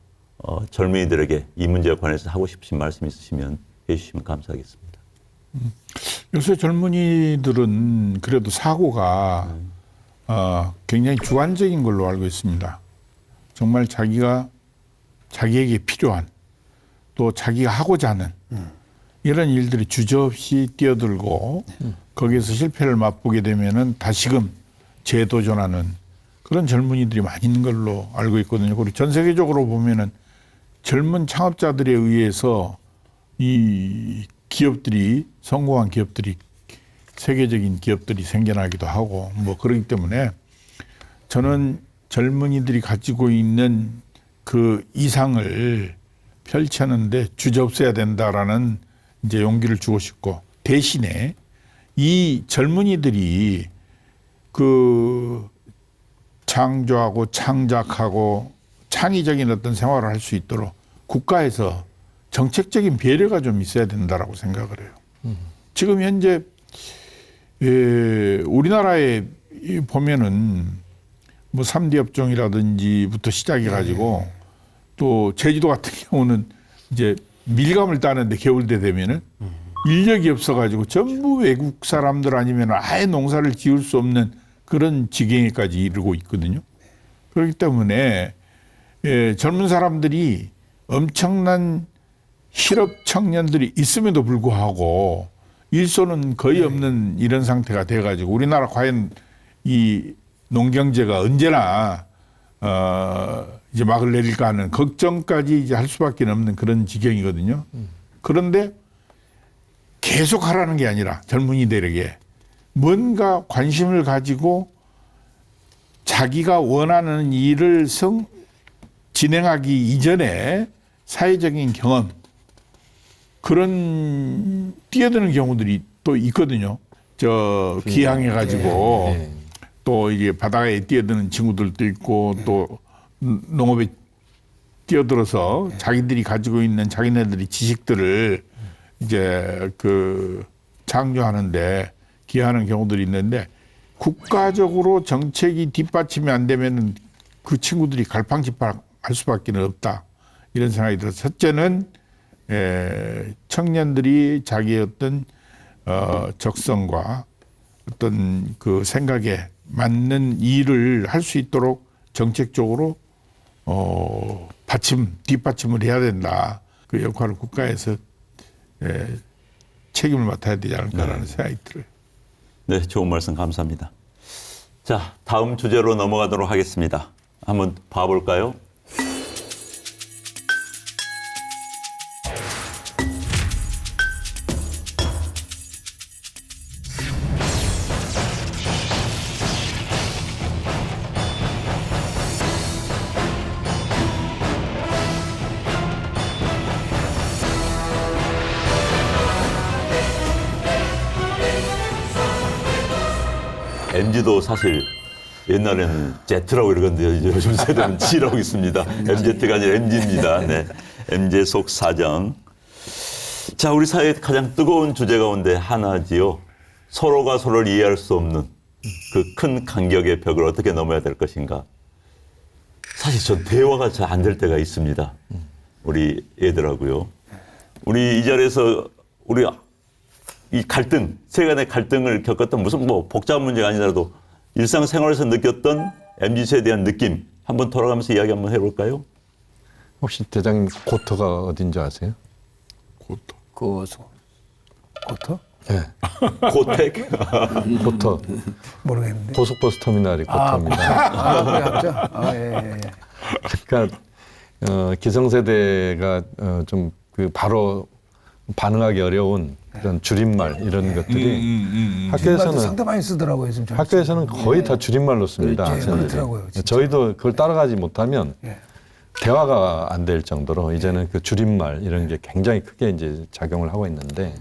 젊은이들에게 이 문제에 관해서 하고 싶으신 말씀 있으시면 해주시면 감사하겠습니다. 요새 젊은이들은 그래도 사고가 굉장히 주관적인 걸로 알고 있습니다. 정말 자기에게 필요한 또 자기가 하고자 하는 이런 일들이 주저없이 뛰어들고 거기에서 실패를 맛보게 되면은 다시금 재도전하는 그런 젊은이들이 많이 있는 걸로 알고 있거든요. 그리고 전 세계적으로 보면은 젊은 창업자들에 의해서 이 기업들이 성공한 기업들이 세계적인 기업들이 생겨나기도 하고 뭐 그렇기 때문에 저는 젊은이들이 가지고 있는 그 이상을 펼치는데 주저없어야 된다라는 이제 용기를 주고 싶고 대신에 이 젊은이들이 그 창조하고 창작하고 창의적인 어떤 생활을 할 수 있도록 국가에서 정책적인 배려가 좀 있어야 된다라고 생각을 해요. 지금 현재 우리나라에 보면은 뭐 3D 업종이라든지부터 시작해가지고 또 제주도 같은 경우는 이제 밀감을 따는데 겨울때 되면은 인력이 없어가지고 전부 외국 사람들 아니면 아예 농사를 지을 수 없는 그런 지경에까지 이르고 있거든요. 그렇기 때문에 젊은 사람들이 엄청난 실업 청년들이 있음에도 불구하고 일손은 거의 없는 이런 상태가 돼가지고 우리나라 과연 이 농경제가 언제나 이제 막을 내릴까 하는 걱정까지 이제 할 수밖에 없는 그런 지경이거든요. 그런데 계속 하라는 게 아니라 젊은이들에게 뭔가 관심을 가지고 자기가 원하는 일을 진행하기 이전에 사회적인 경험 그런 뛰어드는 경우들이 또 있거든요. 기항해가지고 또 이게 바다에 뛰어드는 친구들도 있고 또 농업에 뛰어들어서 자기들이 가지고 있는 자기네들이 지식들을 이제 창조하는데 기여하는 경우들이 있는데 국가적으로 정책이 뒷받침이 안 되면 그 친구들이 갈팡질팡할 수밖에 없다. 이런 생각이 들어서 첫째는 청년들이 자기의 어떤 적성과 어떤 그 생각에 맞는 일을 할 수 있도록 정책적으로 뒷받침을 해야 된다. 그 역할을 국가에서 책임을 맡아야 되지 않을까라는 생각이 들어요. 네, 좋은 말씀 감사합니다. 자, 다음 주제로 넘어가도록 하겠습니다. 한번 봐볼까요? MZ도 사실 옛날에는 Z라고 이러는데 이제 요즘 세대는 G라고 있습니다. MZ가 아니라 MZ입니다. 네, MZ 속 사정. 자, 우리 사회의 가장 뜨거운 주제 가운데 하나지요. 서로가 서로를 이해할 수 없는 그 큰 간격의 벽을 어떻게 넘어야 될 것인가. 사실 전 대화가 잘 안 될 때가 있습니다. 우리 애들하고요. 우리 이 자리에서 우리 이 갈등, 세계 간의 갈등을 겪었던 무슨 뭐 복잡한 문제가 아니더라도 일상생활에서 느꼈던 MZ세대에 대한 느낌 한번 돌아가면서 이야기 한번 해볼까요? 혹시 대장님 고터가 어딘지 아세요? 고소. 고터? 네. 고택? 고터. 모르겠는데. 고속버스 터미널이 고터입니다. 그래 합죠. 예. 그러니까 기성세대가 좀 그 바로 반응하기 어려운 그런 줄임말 이런 것들이 학교에서는 상당히 많이 쓰더라고요. 지금 학교에서는 거의 다 줄임말로 씁니다. 그렇죠. 학생들이. 그렇더라고요, 진짜. 저희도 그걸 따라가지 못하면 예. 대화가 안 될 정도로 이제는 그 줄임말 이런 게 굉장히 크게 이제 작용을 하고 있는데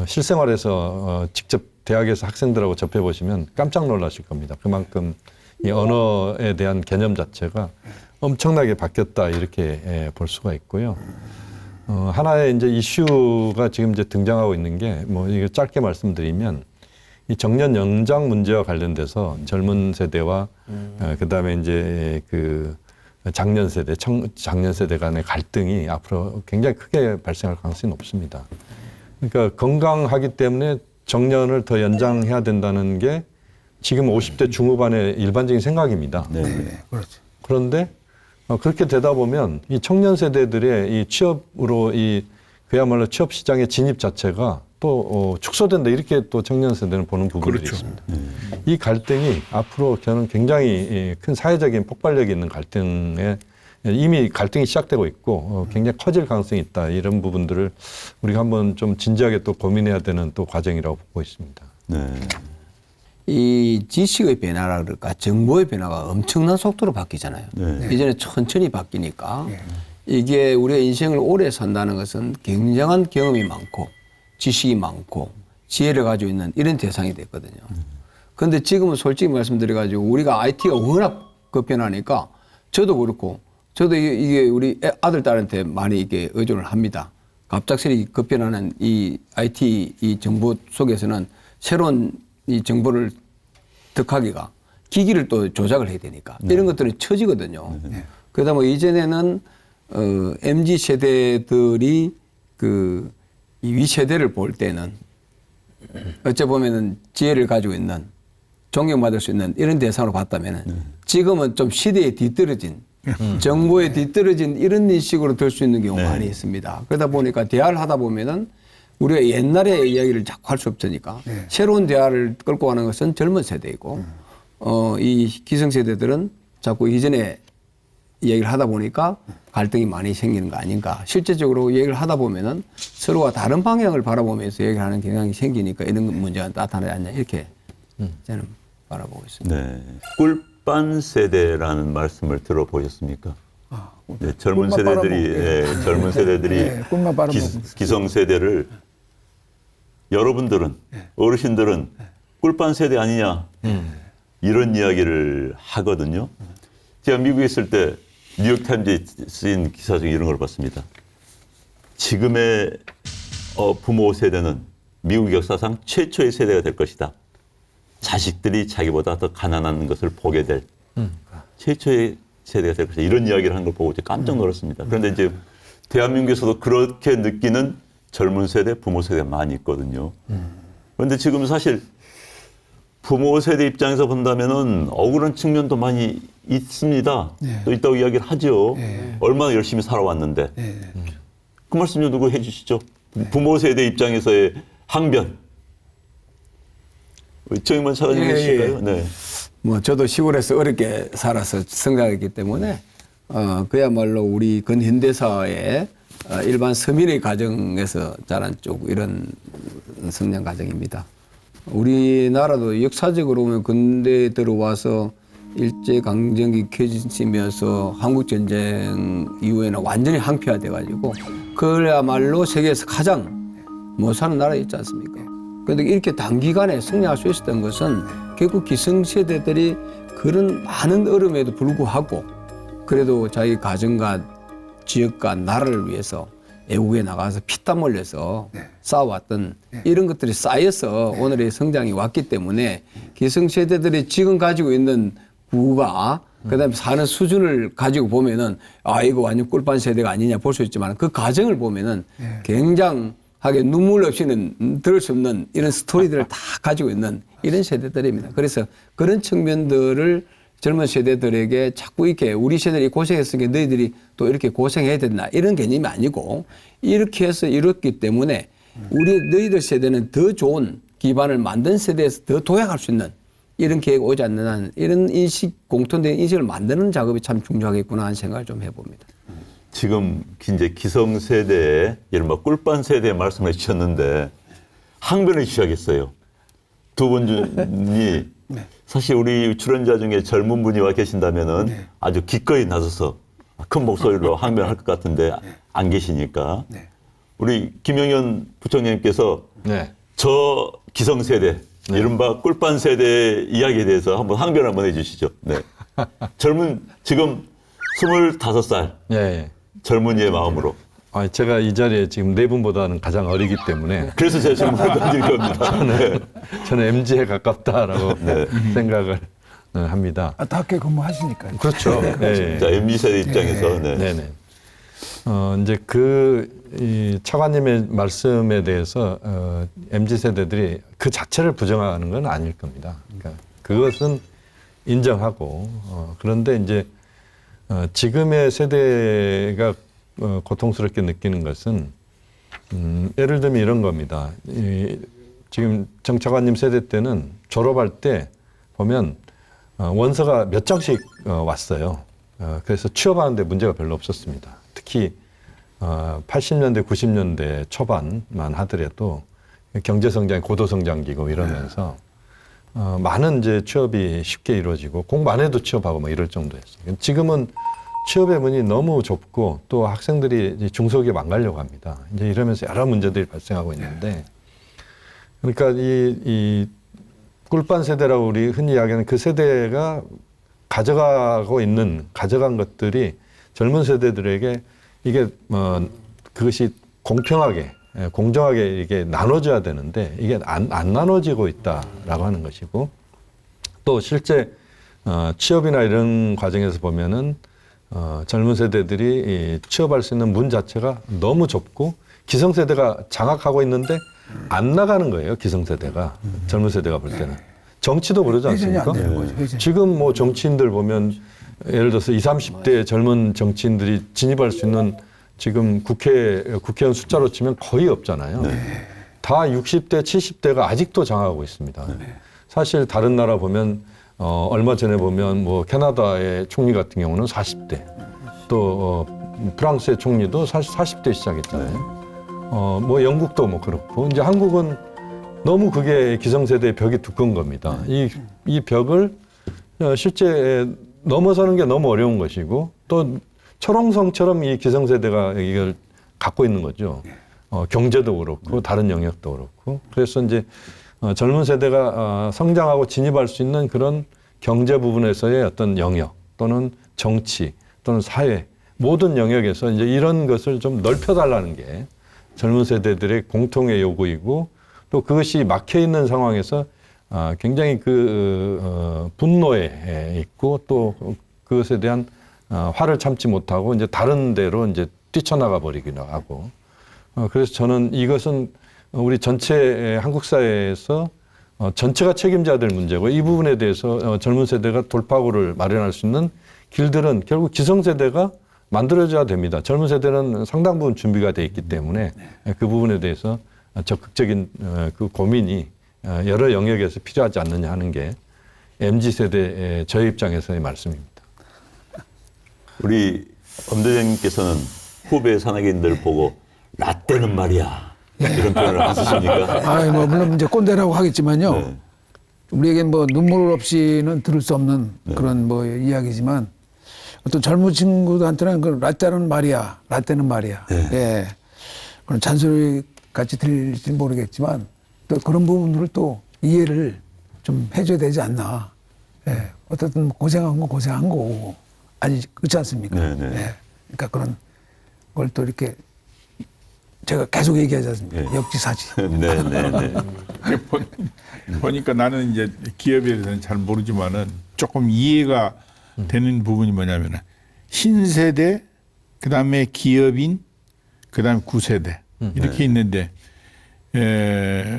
실생활에서 직접 대학에서 학생들하고 접해 보시면 깜짝 놀라실 겁니다. 그만큼 이 언어에 대한 개념 자체가 엄청나게 바뀌었다 이렇게 볼 수가 있고요. 하나의 이제 이슈가 지금 이제 등장하고 있는 게 뭐 이거 짧게 말씀드리면 이 정년 연장 문제와 관련돼서 젊은 세대와 그다음에 이제 그 장년 세대 간의 갈등이 앞으로 굉장히 크게 발생할 가능성이 높습니다. 그러니까 건강하기 때문에 정년을 더 연장해야 된다는 게 지금 50대 중후반의 일반적인 생각입니다. 네, 그렇죠. 그런데 그렇게 되다 보면 이 청년 세대들의 이 취업으로 이 그야말로 취업 시장의 진입 자체가 또 축소된다 이렇게 또 청년 세대는 보는 부분들이 있습니다. 이 갈등이 앞으로 저는 굉장히 큰 사회적인 폭발력이 있는 갈등에 이미 갈등이 시작되고 있고 굉장히 커질 가능성이 있다 이런 부분들을 우리가 한번 좀 진지하게 또 고민해야 되는 또 과정이라고 보고 있습니다. 네. 이 지식의 변화라 그럴까 정보의 변화가 엄청난 속도로 바뀌잖아요. 네. 이전에 천천히 바뀌니까 이게 우리가 인생을 오래 산다는 것은 굉장한 경험이 많고 지식이 많고 지혜를 가지고 있는 이런 대상이 됐거든요. 그런데 지금은 솔직히 말씀드려가지고 우리가 IT가 워낙 급변하니까 저도 그렇고 저도 이게 우리 아들, 딸한테 많이 이게 의존을 합니다. 갑작스레 급변하는 이 IT 이 정보 속에서는 새로운 이 정보를 득하기가 기기를 또 조작을 해야 되니까 이런 것들은 처지거든요. 그러다 뭐 이전에는 MZ 세대들이 그 위 세대를 볼 때는 어째 보면은 지혜를 가지고 있는 존경받을 수 있는 이런 대상으로 봤다면은 지금은 좀 시대에 뒤떨어진 정보에 뒤떨어진 이런 인식으로 될 수 있는 경우가 많이 있습니다. 그러다 보니까 대화를 하다 보면은 우리가 옛날의 이야기를 자꾸 할 수 없으니까 새로운 대화를 끌고 가는 것은 젊은 세대이고 이 기성세대들은 자꾸 이전에 얘기를 하다 보니까 갈등이 많이 생기는 거 아닌가. 실제적으로 얘기를 하다 보면은 서로가 다른 방향을 바라보면서 얘기를 하는 경향이 생기니까 이런 문제가 나타나지 않냐 이렇게 저는 바라보고 있습니다. 네. 꿀반 세대라는 말씀을 들어보셨습니까? 네, 젊은 세대들이 젊은 세대들이 꿀만 빨아먹고 기성 세대를 여러분들은 어르신들은 꿀반 세대 아니냐 이런 이야기를 하거든요. 제가 미국에 있을 때 뉴욕타임즈에 쓰인 기사 중에 이런 걸 봤습니다. 지금의 부모 세대는 미국 역사상 최초의 세대가 될 것이다. 자식들이 자기보다 더 가난한 것을 보게 될 최초의 세대가 될 것이다. 이런 이야기를 하는 걸 보고 깜짝 놀랐습니다. 그런데 이제 대한민국에서도 그렇게 느끼는 젊은 세대, 부모 세대가 많이 있거든요. 그런데 지금 사실 부모 세대 입장에서 본다면은 억울한 측면도 많이 있습니다. 또 있다고 이야기를 하죠. 얼마나 열심히 살아왔는데. 그 말씀 좀 누구 해주시죠? 부모 세대 입장에서의 항변. 정의만 차관님 해주실까요? 네. 뭐 저도 시골에서 어렵게 살아서 성장했기 때문에 그야말로 우리 근현대사의 일반 서민의 가정에서 자란 쪽 이런 성장 과정입니다. 우리나라도 역사적으로 보면 근대에 들어와서 일제강점기 켜지면서 한국전쟁 이후에는 완전히 항폐화돼 가지고 그야말로 세계에서 가장 못 사는 나라였지 않습니까? 그런데 이렇게 단기간에 성장할 수 있었던 것은 결국 기성세대들이 그런 많은 어려움에도 불구하고 그래도 자기 가정과 지역과 나라를 위해서 애국에 나가서 피땀 흘려서 쌓아왔던 이런 것들이 쌓여서 오늘의 성장이 왔기 때문에 기성세대들이 지금 가지고 있는 부가 그다음에 사는 수준을 가지고 보면은 아 이거 완전 꿀반 세대가 아니냐 볼 수 있지만 그 과정을 보면은 굉장하게 눈물 없이는 들을 수 없는 이런 스토리들을 다 가지고 있는 이런 세대들입니다. 그래서 그런 측면들을 젊은 세대들에게 자꾸 이렇게 우리 세대들이 고생했으니까 너희들이 또 이렇게 고생해야 된다 이런 개념이 아니고 이렇게 해서 이뤘기 때문에 너희들 세대는 더 좋은 기반을 만든 세대에서 더 도약할 수 있는 이런 계획 오지 않는 한 이런 인식, 공통된 인식을 만드는 작업이 참 중요하겠구나 하는 생각을 좀 해봅니다. 지금 이제 기성세대, 이른바 꿀반 세대 말씀해 주셨는데 항변을 시작했어요. 두 분이 사실 우리 출연자 중에 젊은 분이 와 계신다면은 아주 기꺼이 나서서 큰 목소리로 항변할 것 같은데 안 계시니까 우리 김영현 부총장님께서 저 기성세대, 이른바 꿀반 세대 이야기에 대해서 한번 항변 한번 해주시죠. 네. 젊은 지금 25살 젊은이의 마음으로. 제가 이 자리에 지금 네 분보다는 가장 어리기 때문에 그래서 제가 질문을 던진 겁니다. 저는 MZ에 가깝다라고 생각을 합니다. 다 학교 근무하시니까요. 그렇죠. 네. 자, MZ 세대 입장에서. 네네. 이제 이 차관님의 말씀에 대해서 MZ 세대들이 그 자체를 부정하는 건 아닐 겁니다. 그러니까 그것은 인정하고 그런데 이제 지금의 세대가 고통스럽게 느끼는 것은 예를 들면 이런 겁니다. 지금 정 차관님 세대 때는 졸업할 때 보면 원서가 몇 장씩 왔어요. 그래서 취업하는데 문제가 별로 없었습니다. 특히 80년대, 90년대 초반만 하더라도 경제성장이 고도성장기고 이러면서 많은 이제 취업이 쉽게 이루어지고 공부 안 해도 취업하고 뭐 이럴 정도였어요. 지금은 취업의 문이 너무 좁고 또 학생들이 이제 중소기업 안 가려고 합니다. 이제 이러면서 여러 문제들이 발생하고 있는데 그러니까 이 꿀반 세대라고 우리 흔히 이야기하는 그 세대가 가져간 것들이 젊은 세대들에게 이게 그것이 공평하게 공정하게 이게 나눠져야 되는데 이게 안 나눠지고 있다라고 하는 것이고 또 실제 취업이나 이런 과정에서 보면은 젊은 세대들이 취업할 수 있는 문 자체가 너무 좁고 기성세대가 장악하고 있는데 안 나가는 거예요. 기성세대가 젊은 세대가 볼 때는 정치도 그러지 않습니까? 지금 뭐 정치인들 보면 예를 들어서 20, 30대 젊은 정치인들이 진입할 수 있는 지금 국회의원 숫자로 치면 거의 없잖아요. 다 60대, 70대가 아직도 장악하고 있습니다. 사실 다른 나라 보면 얼마 전에 보면 뭐 캐나다의 총리 같은 경우는 40대, 또 프랑스의 총리도 사실 40대 시작했잖아요. 뭐 영국도 뭐 그렇고 이제 한국은 너무 그게 기성세대의 벽이 두꺼운 겁니다. 이 벽을 실제 넘어서는 게 너무 어려운 것이고 또 철옹성처럼 이 기성세대가 이걸 갖고 있는 거죠. 경제도 그렇고 다른 영역도 그렇고 그래서 이제 젊은 세대가 성장하고 진입할 수 있는 그런 경제 부분에서의 어떤 영역 또는 정치 또는 사회 모든 영역에서 이제 이런 것을 좀 넓혀달라는 게 젊은 세대들의 공통의 요구이고 또 그것이 막혀 있는 상황에서 굉장히 분노에 있고 또 그것에 대한 화를 참지 못하고 이제 다른 데로 이제 뛰쳐나가 버리기도 하고 그래서 저는 이것은 우리 전체 한국 사회에서 전체가 책임져야 될 문제고 이 부분에 대해서 젊은 세대가 돌파구를 마련할 수 있는 길들은 결국 기성세대가 만들어져야 됩니다. 젊은 세대는 상당 부분 준비가 돼 있기 때문에 그 부분에 대해서 적극적인 그 고민이 여러 영역에서 필요하지 않느냐 하는 게 MZ세대의 저의 입장에서의 말씀입니다. 우리 엄 대장님께서는 후배 산악인들 보고 라떼는 말이야 이런 표현을 안 쓰십니까? 뭐 물론 이제 꼰대라고 하겠지만요. 우리에겐 뭐 눈물 없이는 들을 수 없는 그런 뭐 이야기지만 어떤 젊은 친구들한테는 그 라떼는 말이야, 라떼는 말이야. 예, 그런 잔소리 같이 들릴지 모르겠지만 또 그런 부분들을 또 이해를 좀 해줘야 되지 않나. 예, 어쨌든 고생한 건 고생한 거고 아니 그렇지 않습니까? 예, 그러니까 그런 걸 또 이렇게 제가 계속 얘기하지 않습니까? 역지사지. 보니까 나는 이제 기업에 대해서는 잘 모르지만은 조금 이해가 되는 부분이 뭐냐면은 신세대, 그다음에 기업인, 그다음에 구세대 이렇게 있는데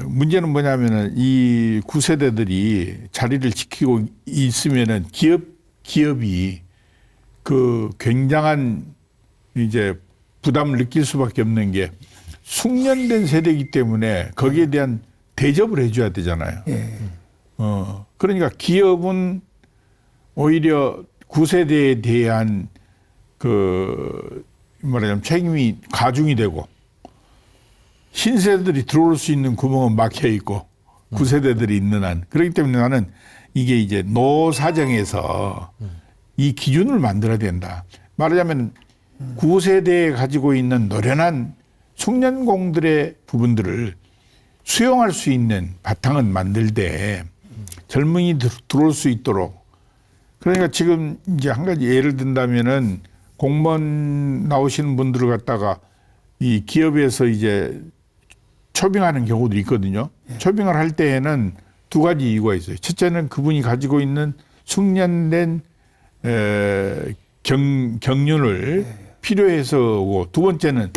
문제는 뭐냐면은 이 구세대들이 자리를 지키고 있으면은 기업이 그 굉장한 이제 부담을 느낄 수밖에 없는 게 숙련된 세대이기 때문에 거기에 대한 대접을 해줘야 되잖아요. 그러니까 기업은 오히려 구세대에 대한 그 말하자면 책임이 가중이 되고 신세대들이 들어올 수 있는 구멍은 막혀 있고 구세대들이 있는 한 그렇기 때문에 나는 이게 이제 노사정에서 이 기준을 만들어야 된다. 말하자면 구세대에 가지고 있는 노련한 숙련공들의 부분들을 수용할 수 있는 바탕은 만들되 젊은이 들어올 수 있도록 그러니까 지금 이제 한 가지 예를 든다면은 공무원 나오시는 분들을 갖다가 이 기업에서 이제 초빙하는 경우도 있거든요. 초빙을 할 때에는 두 가지 이유가 있어요. 첫째는 그분이 가지고 있는 숙련된 경륜을 필요해서 오고 두 번째는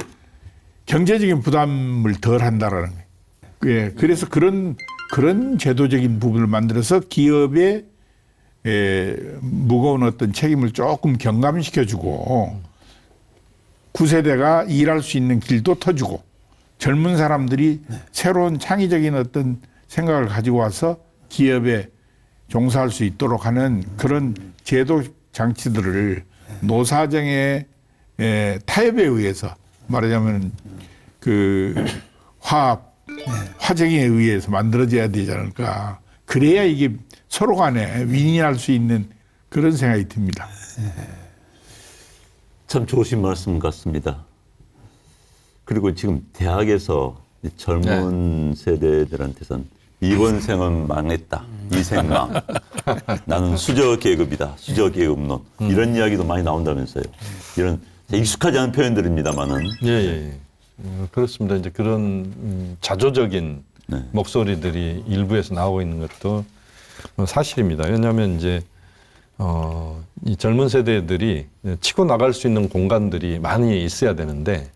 경제적인 부담을 덜 한다라는 거예요. 예, 그래서 그런 제도적인 부분을 만들어서 기업의 무거운 어떤 책임을 조금 경감시켜주고 구세대가 일할 수 있는 길도 터주고 젊은 사람들이 새로운 창의적인 어떤 생각을 가지고 와서 기업에 종사할 수 있도록 하는 그런 제도 장치들을 노사정의 타협에 의해서 말하자면 그 화정에 의해서 만들어져야 되지 않을까. 그래야 이게 서로 간에 윈윈할 수 있는 그런 생각이 듭니다. 참 좋으신 말씀 같습니다. 그리고 지금 대학에서 젊은 세대들한테선 이번 생은 망했다. 이 생망. 나는 수저계급이다. 수저계급론. 이런 이야기도 많이 나온다면서요. 이런 익숙하지 않은 표현들입니다만은. 예. 그렇습니다. 이제 그런 자조적인 목소리들이 일부에서 나오고 있는 것도 사실입니다. 왜냐하면 이제 이 젊은 세대들이 치고 나갈 수 있는 공간들이 많이 있어야 되는데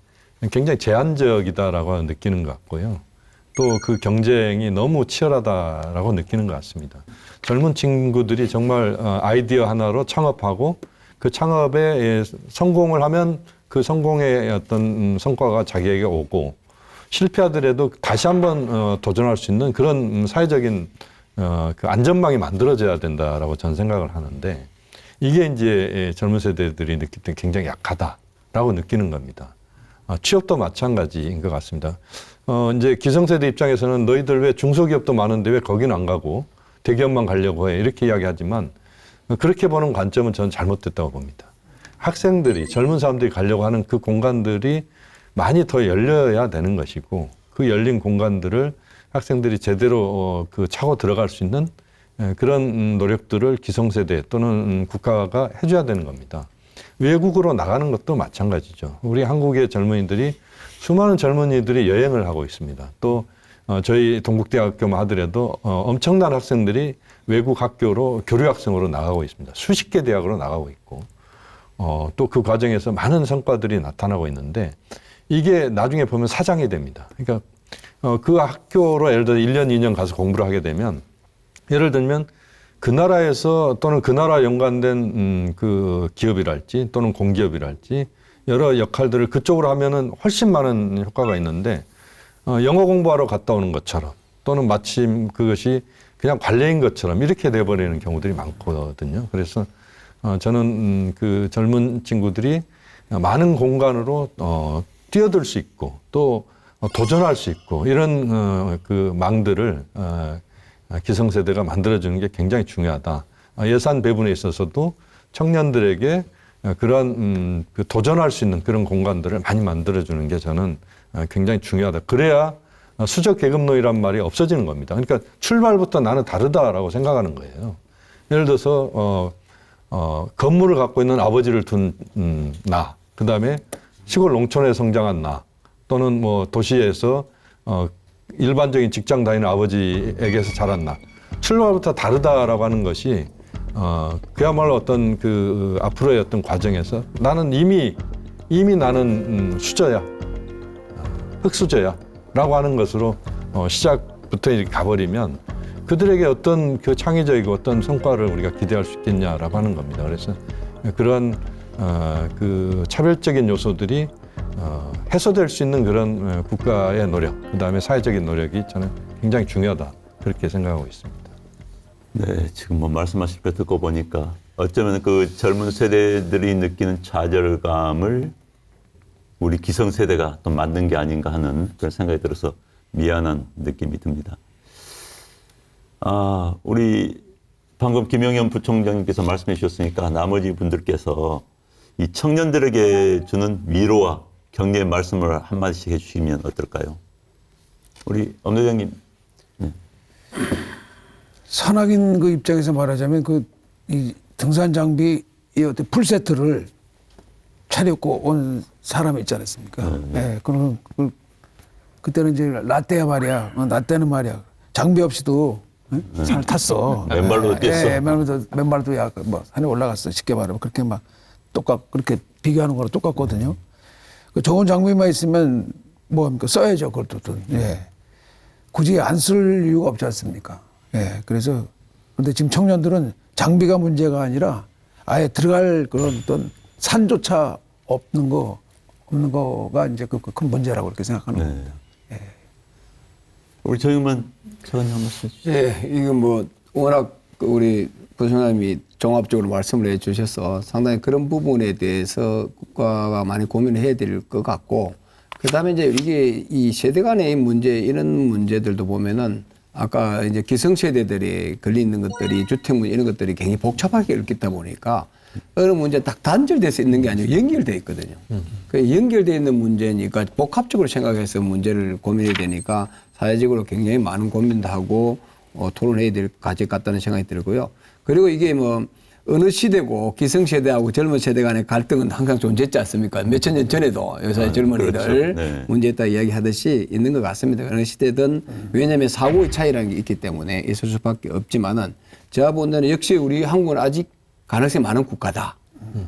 굉장히 제한적이다라고 느끼는 것 같고요. 또 그 경쟁이 너무 치열하다라고 느끼는 것 같습니다. 젊은 친구들이 정말 아이디어 하나로 창업하고 그 창업에 성공을 하면 그 성공의 어떤 성과가 자기에게 오고 실패하더라도 다시 한번 도전할 수 있는 그런 사회적인 그 안전망이 만들어져야 된다라고 저는 생각을 하는데 이게 이제 젊은 세대들이 느낄 때 굉장히 약하다라고 느끼는 겁니다. 취업도 마찬가지인 것 같습니다. 이제 기성세대 입장에서는 너희들 왜 중소기업도 많은데 왜 거기는 안 가고 대기업만 가려고 해 이렇게 이야기하지만 그렇게 보는 관점은 저는 잘못됐다고 봅니다. 학생들이 젊은 사람들이 가려고 하는 그 공간들이 많이 더 열려야 되는 것이고 그 열린 공간들을 학생들이 제대로 그 차고 들어갈 수 있는 그런 노력들을 기성세대 또는 국가가 해줘야 되는 겁니다. 외국으로 나가는 것도 마찬가지죠. 우리 한국의 젊은이들이 수많은 젊은이들이 여행을 하고 있습니다. 또 저희 동국대학교만 하더라도 엄청난 학생들이 외국 학교로 교류학생으로 나가고 있습니다. 수십 개 대학으로 나가고 있고 또 그 과정에서 많은 성과들이 나타나고 있는데 이게 나중에 보면 사장이 됩니다. 그러니까 그 학교로 예를 들어 1년, 2년 가서 공부를 하게 되면 예를 들면 그 나라에서 또는 그 나라 연관된 그 기업이랄지 또는 공기업이랄지 여러 역할들을 그쪽으로 하면은 훨씬 많은 효과가 있는데 영어 공부하러 갔다 오는 것처럼 또는 마침 그것이 그냥 관례인 것처럼 이렇게 돼버리는 경우들이 많거든요. 그래서 저는 그 젊은 친구들이 많은 공간으로 뛰어들 수 있고 또 도전할 수 있고 이런 그 망들을 기성세대가 만들어주는 게 굉장히 중요하다. 예산 배분에 있어서도 청년들에게 그런 그 도전할 수 있는 그런 공간들을 많이 만들어주는 게 저는 굉장히 중요하다. 그래야 수적 계급론이란 말이 없어지는 겁니다. 그러니까 출발부터 나는 다르다라고 생각하는 거예요. 예를 들어서 건물을 갖고 있는 아버지를 둔 나, 그 다음에 시골 농촌에 성장한 나, 또는 뭐 도시에서 일반적인 직장 다니는 아버지에게서 자란 나. 출발부터 다르다라고 하는 것이 그야말로 어떤 그 앞으로의 어떤 과정에서 나는 이미 나는 수저야, 흙수저야라고 하는 것으로 시작부터 이렇게 가버리면 그들에게 어떤 그 창의적이고 어떤 성과를 우리가 기대할 수 있겠냐라고 하는 겁니다. 그래서 그런 그 차별적인 요소들이 해소될 수 있는 그런 국가의 노력, 그다음에 사회적인 노력이 저는 굉장히 중요하다 그렇게 생각하고 있습니다. 네, 지금 뭐 말씀하실 거 듣고 보니까 어쩌면 그 젊은 세대들이 느끼는 좌절감을 우리 기성세대가 또 만든 게 아닌가 하는 그런 생각이 들어서 미안한 느낌이 듭니다. 우리 방금 김영현 부총장님께서 말씀해 주셨으니까 나머지 분들께서 이 청년들에게 주는 위로와 격려의 말씀을 한마디씩 해주시면 어떨까요? 우리 엄 회장님. 네. 산악인 그 입장에서 말하자면 이 등산 장비의 어떤 풀세트를 차려입고 온 사람이 있지 않았습니까? 네. 그럼 그때는 이제 라떼야 말이야. 라떼는 말이야. 장비 없이도 산을 탔어. 맨발로 뛰었어. 예, 맨발도 뭐 산에 올라갔어. 쉽게 말하면 그렇게 막 그렇게 비교하는 거랑 똑같거든요. 그 좋은 장비만 있으면 뭐합니까? 써야죠. 그것도. 예. 굳이 안 쓸 이유가 없지 않습니까? 예. 그런데 지금 청년들은 장비가 문제가 아니라 아예 들어갈 그런 어떤 산조차 없는 거가 이제 그 큰 문제라고 그렇게 생각하는 네. 겁니다. 예. 우리 정의만 차관님 한 말씀 해주시죠. 예, 이거 뭐 워낙 우리 부총장님이 종합적으로 말씀을 해주셔서 상당히 그런 부분에 대해서 국가가 많이 고민을 해야 될 것 같고, 그다음에 이제 이게 이 세대 간의 문제 이런 문제들도 보면은 아까 이제 기성세대들이 걸리는 것들이 주택 문제 이런 것들이 굉장히 복잡하게 얽히다 보니까 어느 문제 딱 단절돼서 있는 게 아니고 연결돼 있거든요. 그 연결돼 있는 문제니까 복합적으로 생각해서 문제를 고민해야 되니까 사회적으로 굉장히 많은 고민도 하고 토론해야 될 과제 같다는 생각이 들고요. 그리고 이게 뭐 어느 시대고 기성세대하고 젊은 세대 간의 갈등은 항상 존재했지 않습니까? 몇천 년 전에도 요새 젊은이들 그렇죠. 네. 문제있다 이야기하듯이 있는 것 같습니다. 어느 시대든 왜냐하면 사고의 차이라는 게 있기 때문에 있을 수밖에 없지만은 제가 본 데는 역시 우리 한국은 아직 가능성이 많은 국가다.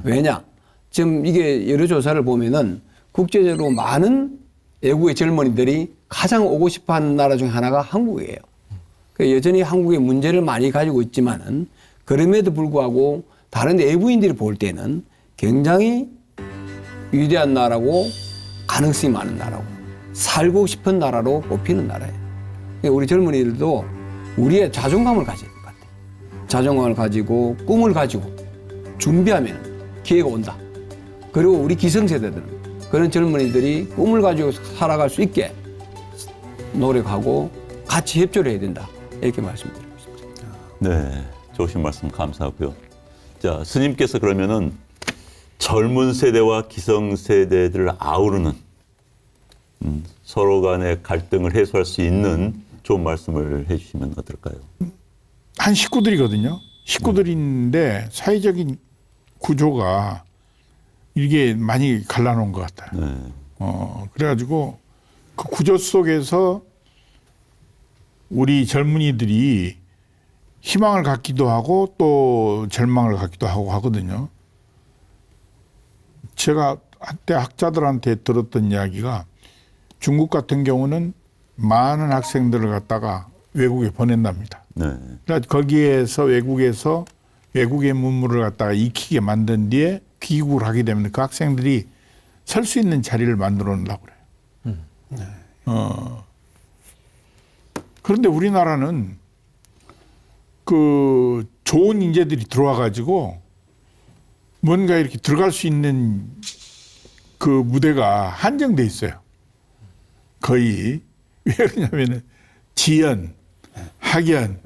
왜냐? 지금 이게 여러 조사를 보면은 국제적으로 많은 외국의 젊은이들이 가장 오고 싶어 하는 나라 중 하나가 한국이에요. 여전히 한국의 문제를 많이 가지고 있지만은 그럼에도 불구하고 다른 외부인들이 볼 때는 굉장히 위대한 나라고 가능성이 많은 나라고 살고 싶은 나라로 꼽히는 나라예요. 우리 젊은이들도 우리의 자존감을 가져야 될 것 같아요. 자존감을 가지고 꿈을 가지고 준비하면 기회가 온다. 그리고 우리 기성세대들은 그런 젊은이들이 꿈을 가지고 살아갈 수 있게 노력하고 같이 협조를 해야 된다. 이렇게 말씀드리고 싶습니다. 네, 좋으신 말씀 감사하고요. 자, 스님께서 그러면은 젊은 세대와 기성 세대들을 아우르는 서로 간의 갈등을 해소할 수 있는 좋은 말씀을 해주시면 어떨까요? 한 식구들이거든요. 식구들인데 사회적인 구조가 이게 많이 갈라놓은 것 같아요. 네. 그래가지고 그 구조 속에서 우리 젊은이들이 희망을 갖기도 하고 또 절망을 갖기도 하고 하거든요. 제가 한때 학자들한테 들었던 이야기가 중국 같은 경우는 많은 학생들을 갖다가 외국에 보낸답니다. 네. 그러니까 거기에서 외국에서 외국의 문물을 갖다가 익히게 만든 뒤에 귀국을 하게 되면 그 학생들이 설 수 있는 자리를 만들어 놓으려고 그래요. 그런데 우리나라는 그 좋은 인재들이 들어와 가지고 뭔가 이렇게 들어갈 수 있는 그 무대가 한정돼 있어요. 거의. 왜 그러냐면은 지연, 학연,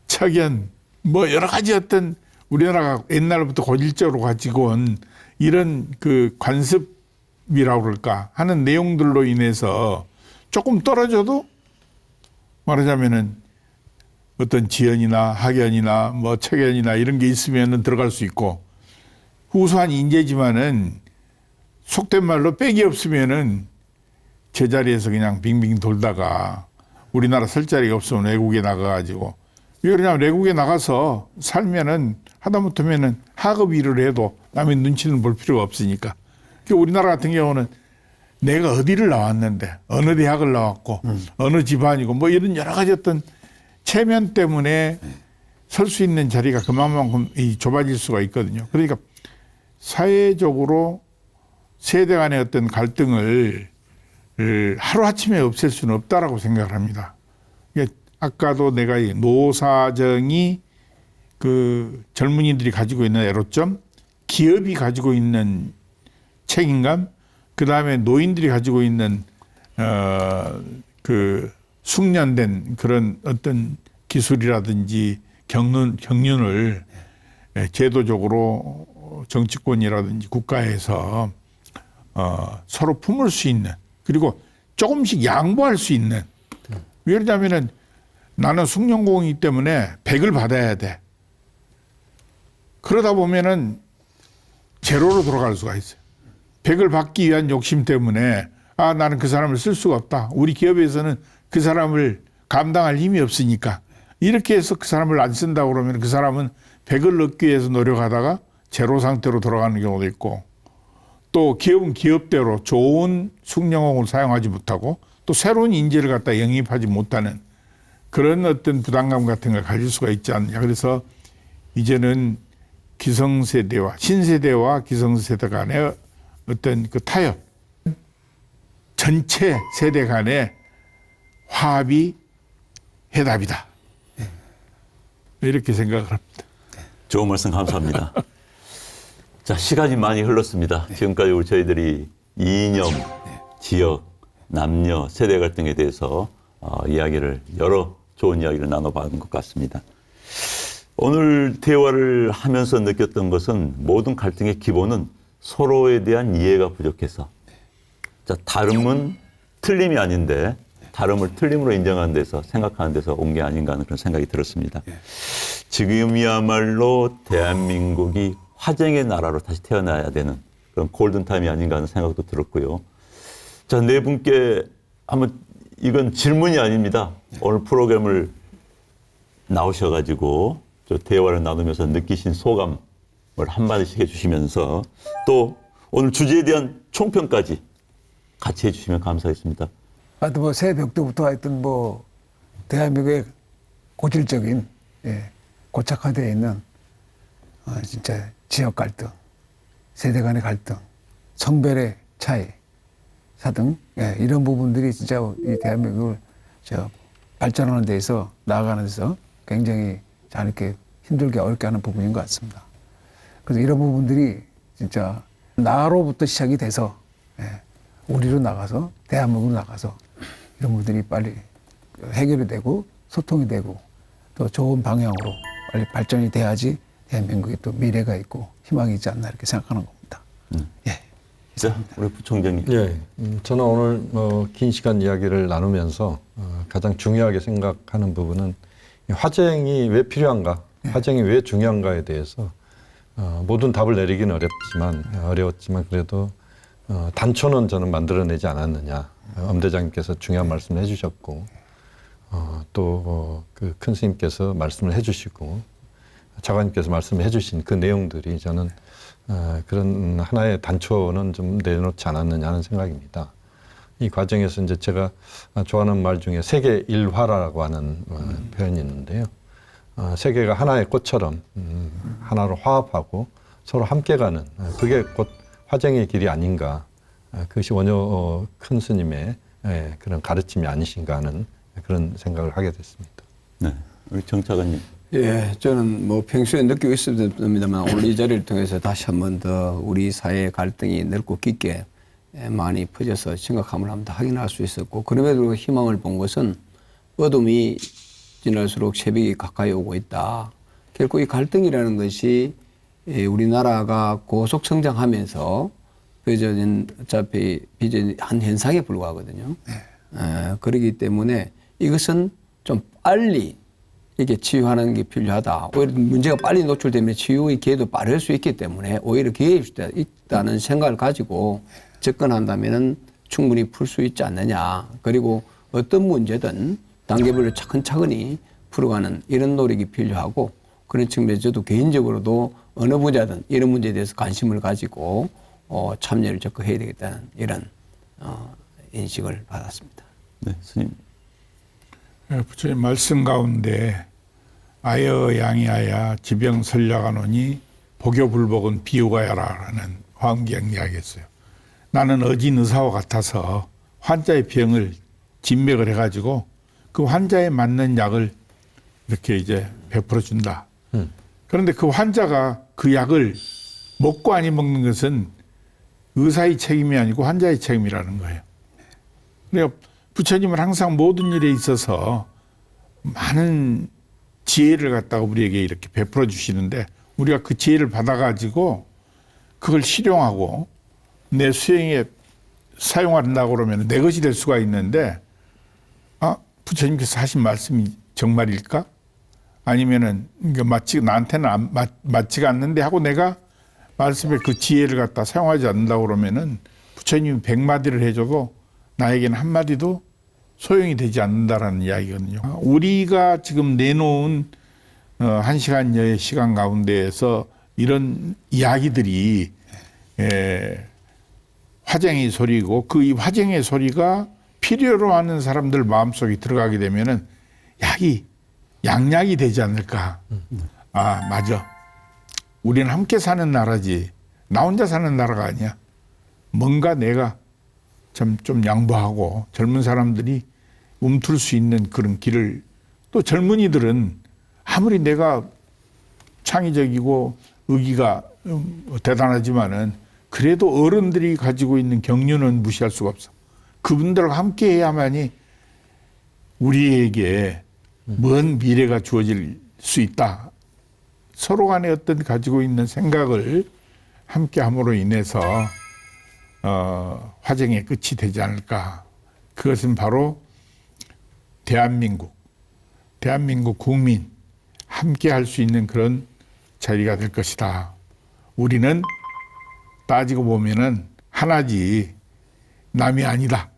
척연 뭐 여러 가지 어떤 우리나라가 옛날부터 고질적으로 가지고 온 이런 그 관습이라고 그럴까 하는 내용들로 인해서 조금 떨어져도 말하자면은 어떤 지연이나 학연이나 뭐 척연이나 이런 게 있으면은 들어갈 수 있고 우수한 인재지만은 속된 말로 빽이 없으면은 제자리에서 그냥 빙빙 돌다가 우리나라 설 자리가 없으면 외국에 나가가지고 왜 그러냐면 외국에 나가서 살면은 하다못하면은 학업 일을 해도 남의 눈치는 볼 필요가 없으니까. 그러니까 우리나라 같은 경우는 내가 어디를 나왔는데 어느 대학을 나왔고 어느 집안이고 뭐 이런 여러 가지 어떤 체면 때문에 설 수 있는 자리가 그만큼 좁아질 수가 있거든요. 그러니까 사회적으로 세대 간의 어떤 갈등을 하루아침에 없앨 수는 없다라고 생각을 합니다. 아까도 내가 이 노사정이 그 젊은이들이 가지고 있는 애로점, 기업이 가지고 있는 책임감, 그 다음에 노인들이 가지고 있는 그 숙련된 그런 어떤 기술이라든지 경륜을 제도적으로 정치권이라든지 국가에서 서로 품을 수 있는, 그리고 조금씩 양보할 수 있는. 예를 들자면은 나는 숙련공이기 때문에 100을 받아야 돼. 그러다 보면은 제로로 돌아갈 수가 있어요. 100을 받기 위한 욕심 때문에 나는 그 사람을 쓸 수가 없다. 우리 기업에서는 그 사람을 감당할 힘이 없으니까 이렇게 해서 그 사람을 안 쓴다고 그러면 그 사람은 100을 얻기 위해서 노력하다가 제로 상태로 돌아가는 경우도 있고, 또 기업은 기업대로 좋은 숙련공을 사용하지 못하고 또 새로운 인재를 갖다 영입하지 못하는 그런 어떤 부담감 같은 걸 가질 수가 있지 않느냐. 그래서 이제는 기성세대와 신세대와 기성세대 간의 어떤 그 타협, 전체 세대 간의 화합이 해답이다. 이렇게 생각을 합니다. 좋은 말씀 감사합니다. 자, 시간이 많이 흘렀습니다. 지금까지 우리 저희들이 이념, 지역, 남녀, 세대 갈등에 대해서 이야기를, 여러 좋은 이야기를 나눠봤는 것 같습니다. 오늘 대화를 하면서 느꼈던 것은 모든 갈등의 기본은 서로에 대한 이해가 부족해서, 자, 다름은 틀림이 아닌데 다름을 틀림으로 인정하는 데서, 생각하는 데서 온 게 아닌가 하는 그런 생각이 들었습니다. 지금이야말로 대한민국이 화쟁의 나라로 다시 태어나야 되는 그런 골든타임이 아닌가 하는 생각도 들었고요. 자, 네 분께 한번, 이건 질문이 아닙니다. 오늘 프로그램을 나오셔가지고 저 대화를 나누면서 느끼신 소감을 한마디씩 해주시면서 또 오늘 주제에 대한 총평까지 같이 해주시면 감사하겠습니다. 하여튼 뭐 새벽부터 하여튼 뭐 대한민국의 고질적인 고착화되어 있는 진짜 지역 갈등, 세대 간의 갈등, 성별의 차이, 사등, 이런 부분들이 진짜 이 대한민국을 발전하는 데서, 나아가는 데서 굉장히 잘 이렇게 힘들게 어렵게 하는 부분인 것 같습니다. 그래서 이런 부분들이 진짜 나로부터 시작이 돼서 우리로 나가서, 대한민국으로 나가서 이런 부분들이 빨리 해결이 되고 소통이 되고 또 좋은 방향으로 빨리 발전이 돼야지 대한민국에 또 미래가 있고 희망이 있지 않나 이렇게 생각하는 겁니다. 예. 자, 우리 부총장님. 예, 저는 오늘 긴 시간 이야기를 나누면서 가장 중요하게 생각하는 부분은 화쟁이 왜 필요한가, 화쟁이 왜 중요한가에 대해서 모든 답을 내리기는 어려웠지만 그래도 단초는 저는 만들어내지 않았느냐. 엄 대장님께서 중요한 말씀을 해주셨고 또 그 큰 스님께서 말씀을 해주시고 차관님께서 말씀을 해주신 그 내용들이 저는 그런 하나의 단초는 좀 내놓지 않았느냐 하는 생각입니다. 이 과정에서 이제 제가 좋아하는 말 중에 세계 일화라고 하는 표현이 있는데요. 세계가 하나의 꽃처럼 하나로 화합하고 서로 함께 가는, 그게 곧 화쟁의 길이 아닌가. 그것이 원효 큰 스님의 그런 가르침이 아니신가 하는 그런 생각을 하게 됐습니다. 네, 우리 정 차관님. 예, 저는 뭐 평소에 느끼고 있었습니다만 오늘 이 자리를 통해서 다시 한 번 더 우리 사회의 갈등이 넓고 깊게 많이 퍼져서 심각함을 한번 더 확인할 수 있었고, 그럼에도 희망을 본 것은 어둠이 지날수록 새벽이 가까이 오고 있다. 결국 이 갈등이라는 것이 우리나라가 고속 성장하면서 빚어진, 어차피 빚어진 한 현상에 불과하거든요. 그렇기 때문에 이것은 좀 빨리 이렇게 치유하는 게 필요하다. 오히려 문제가 빨리 노출되면 치유의 기회도 빠를 수 있기 때문에 오히려 기회일 수 있다는 생각을 가지고 접근한다면 충분히 풀 수 있지 않느냐. 그리고 어떤 문제든 단계별로 차근차근히 풀어가는 이런 노력이 필요하고, 그런 측면에서 저도 개인적으로도 어느 분야든 이런 문제에 대해서 관심을 가지고 참여를 적극해야 되겠다는 이런 인식을 받았습니다. 네, 스님. 부처님 말씀 가운데 아여 양이하야 지병 설약하노니 복요불복은 비유가야라는 화엄경 이야기했어요. 나는 어진 의사와 같아서 환자의 병을 진맥을 해가지고 그 환자에 맞는 약을 이렇게 이제 베풀어 준다. 그런데 그 환자가 그 약을 먹고 아니 먹는 것은 의사의 책임이 아니고 환자의 책임이라는 거예요. 그러니까 부처님은 항상 모든 일에 있어서 많은 지혜를 갖다가 우리에게 이렇게 베풀어 주시는데 우리가 그 지혜를 받아가지고 그걸 실용하고 내 수행에 사용한다고 그러면 내 것이 될 수가 있는데 부처님께서 하신 말씀이 정말일까? 아니면은 나한테는 맞지가 않는데 하고 내가 말씀에 그 지혜를 갖다 사용하지 않는다고 그러면은 부처님이 100마디를 해줘도 나에게는 한마디도 소용이 되지 않는다라는 이야기거든요. 우리가 지금 내놓은 1시간여의 시간 가운데에서 이런 이야기들이 화쟁의 소리고 그 이 화쟁의 소리가 필요로 하는 사람들 마음속에 들어가게 되면은 양약이 되지 않을까. 맞아. 우리는 함께 사는 나라지. 나 혼자 사는 나라가 아니야. 뭔가 내가 좀 양보하고 젊은 사람들이 움틀 수 있는 그런 길을 또 젊은이들은 아무리 내가 창의적이고 의기가 대단하지만은 그래도 어른들이 가지고 있는 경륜은 무시할 수가 없어. 그분들과 함께 해야만이 우리에게 먼 미래가 주어질 수 있다. 서로 간에 어떤 가지고 있는 생각을 함께 함으로 인해서 화쟁의 끝이 되지 않을까. 그것은 바로 대한민국 국민 함께 할 수 있는 그런 자리가 될 것이다. 우리는 따지고 보면은 하나지 남이 아니다.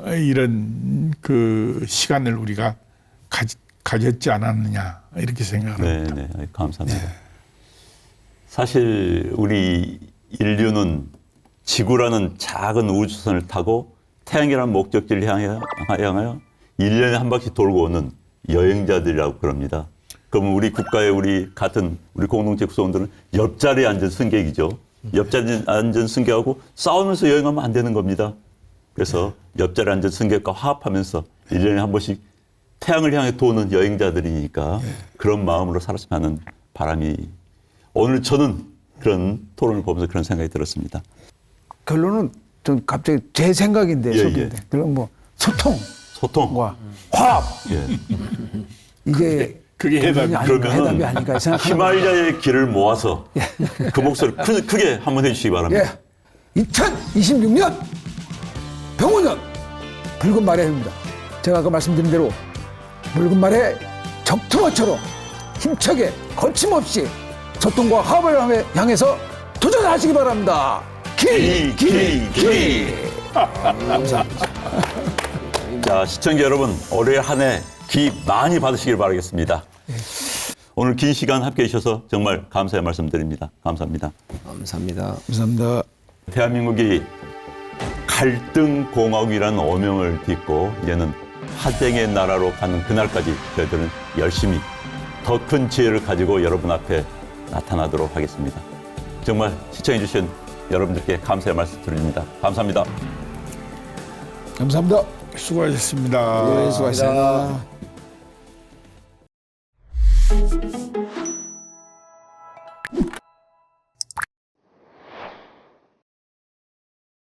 이런 그 시간을 우리가 가졌지 않았느냐 이렇게 생각합니다. 네, 감사합니다. 네. 사실 우리 인류는 지구라는 작은 우주선을 타고 태양이라는 목적지를 향하여 1년에 한 바퀴 돌고 오는 여행자들이라고 그럽니다. 그러면 우리 국가의 우리 공동체 구성원들은 옆자리에 앉은 승객이죠. 옆자리에 앉은 승객하고 싸우면서 여행하면 안 되는 겁니다. 그래서 옆자리에 앉은 승객과 화합하면서 1년에 한 번씩 태양을 향해 도는 여행자들이니까 그런 마음으로 살았으면 하는 바람이 오늘 저는 그런 토론을 보면서 그런 생각이 들었습니다. 결론은 좀 갑자기 제 생각인데 그럼 뭐 소통과 화합 이게 그게 해답이 해답이 아닐까 생각합니다. 히말라야의 길을 모아서 그 목소리를 크게 한번 해주시기 바랍니다. 2026년 병원은 붉은 말해입니다. 제가 아까 말씀드린 대로 붉은 말해 적토마처럼 힘차게 거침없이 소통과 화합을 향해서 도전하시기 바랍니다. 감사합니다. 자, 시청자 여러분, 올해 한 해 기 많이 받으시길 바라겠습니다. 오늘 긴 시간 함께해 주셔서 정말 감사의 말씀드립니다. 감사합니다. 감사합니다. 감사합니다. 대한민국이 갈등공화국이라는 오명을 딛고 이제는 화쟁의 나라로 가는 그날까지 저희들은 열심히 더 큰 지혜를 가지고 여러분 앞에 나타나도록 하겠습니다. 정말 시청해 주신 여러분들께 감사의 말씀 드립니다. 감사합니다. 감사합니다. 수고하셨습니다. 수고하셨습니다.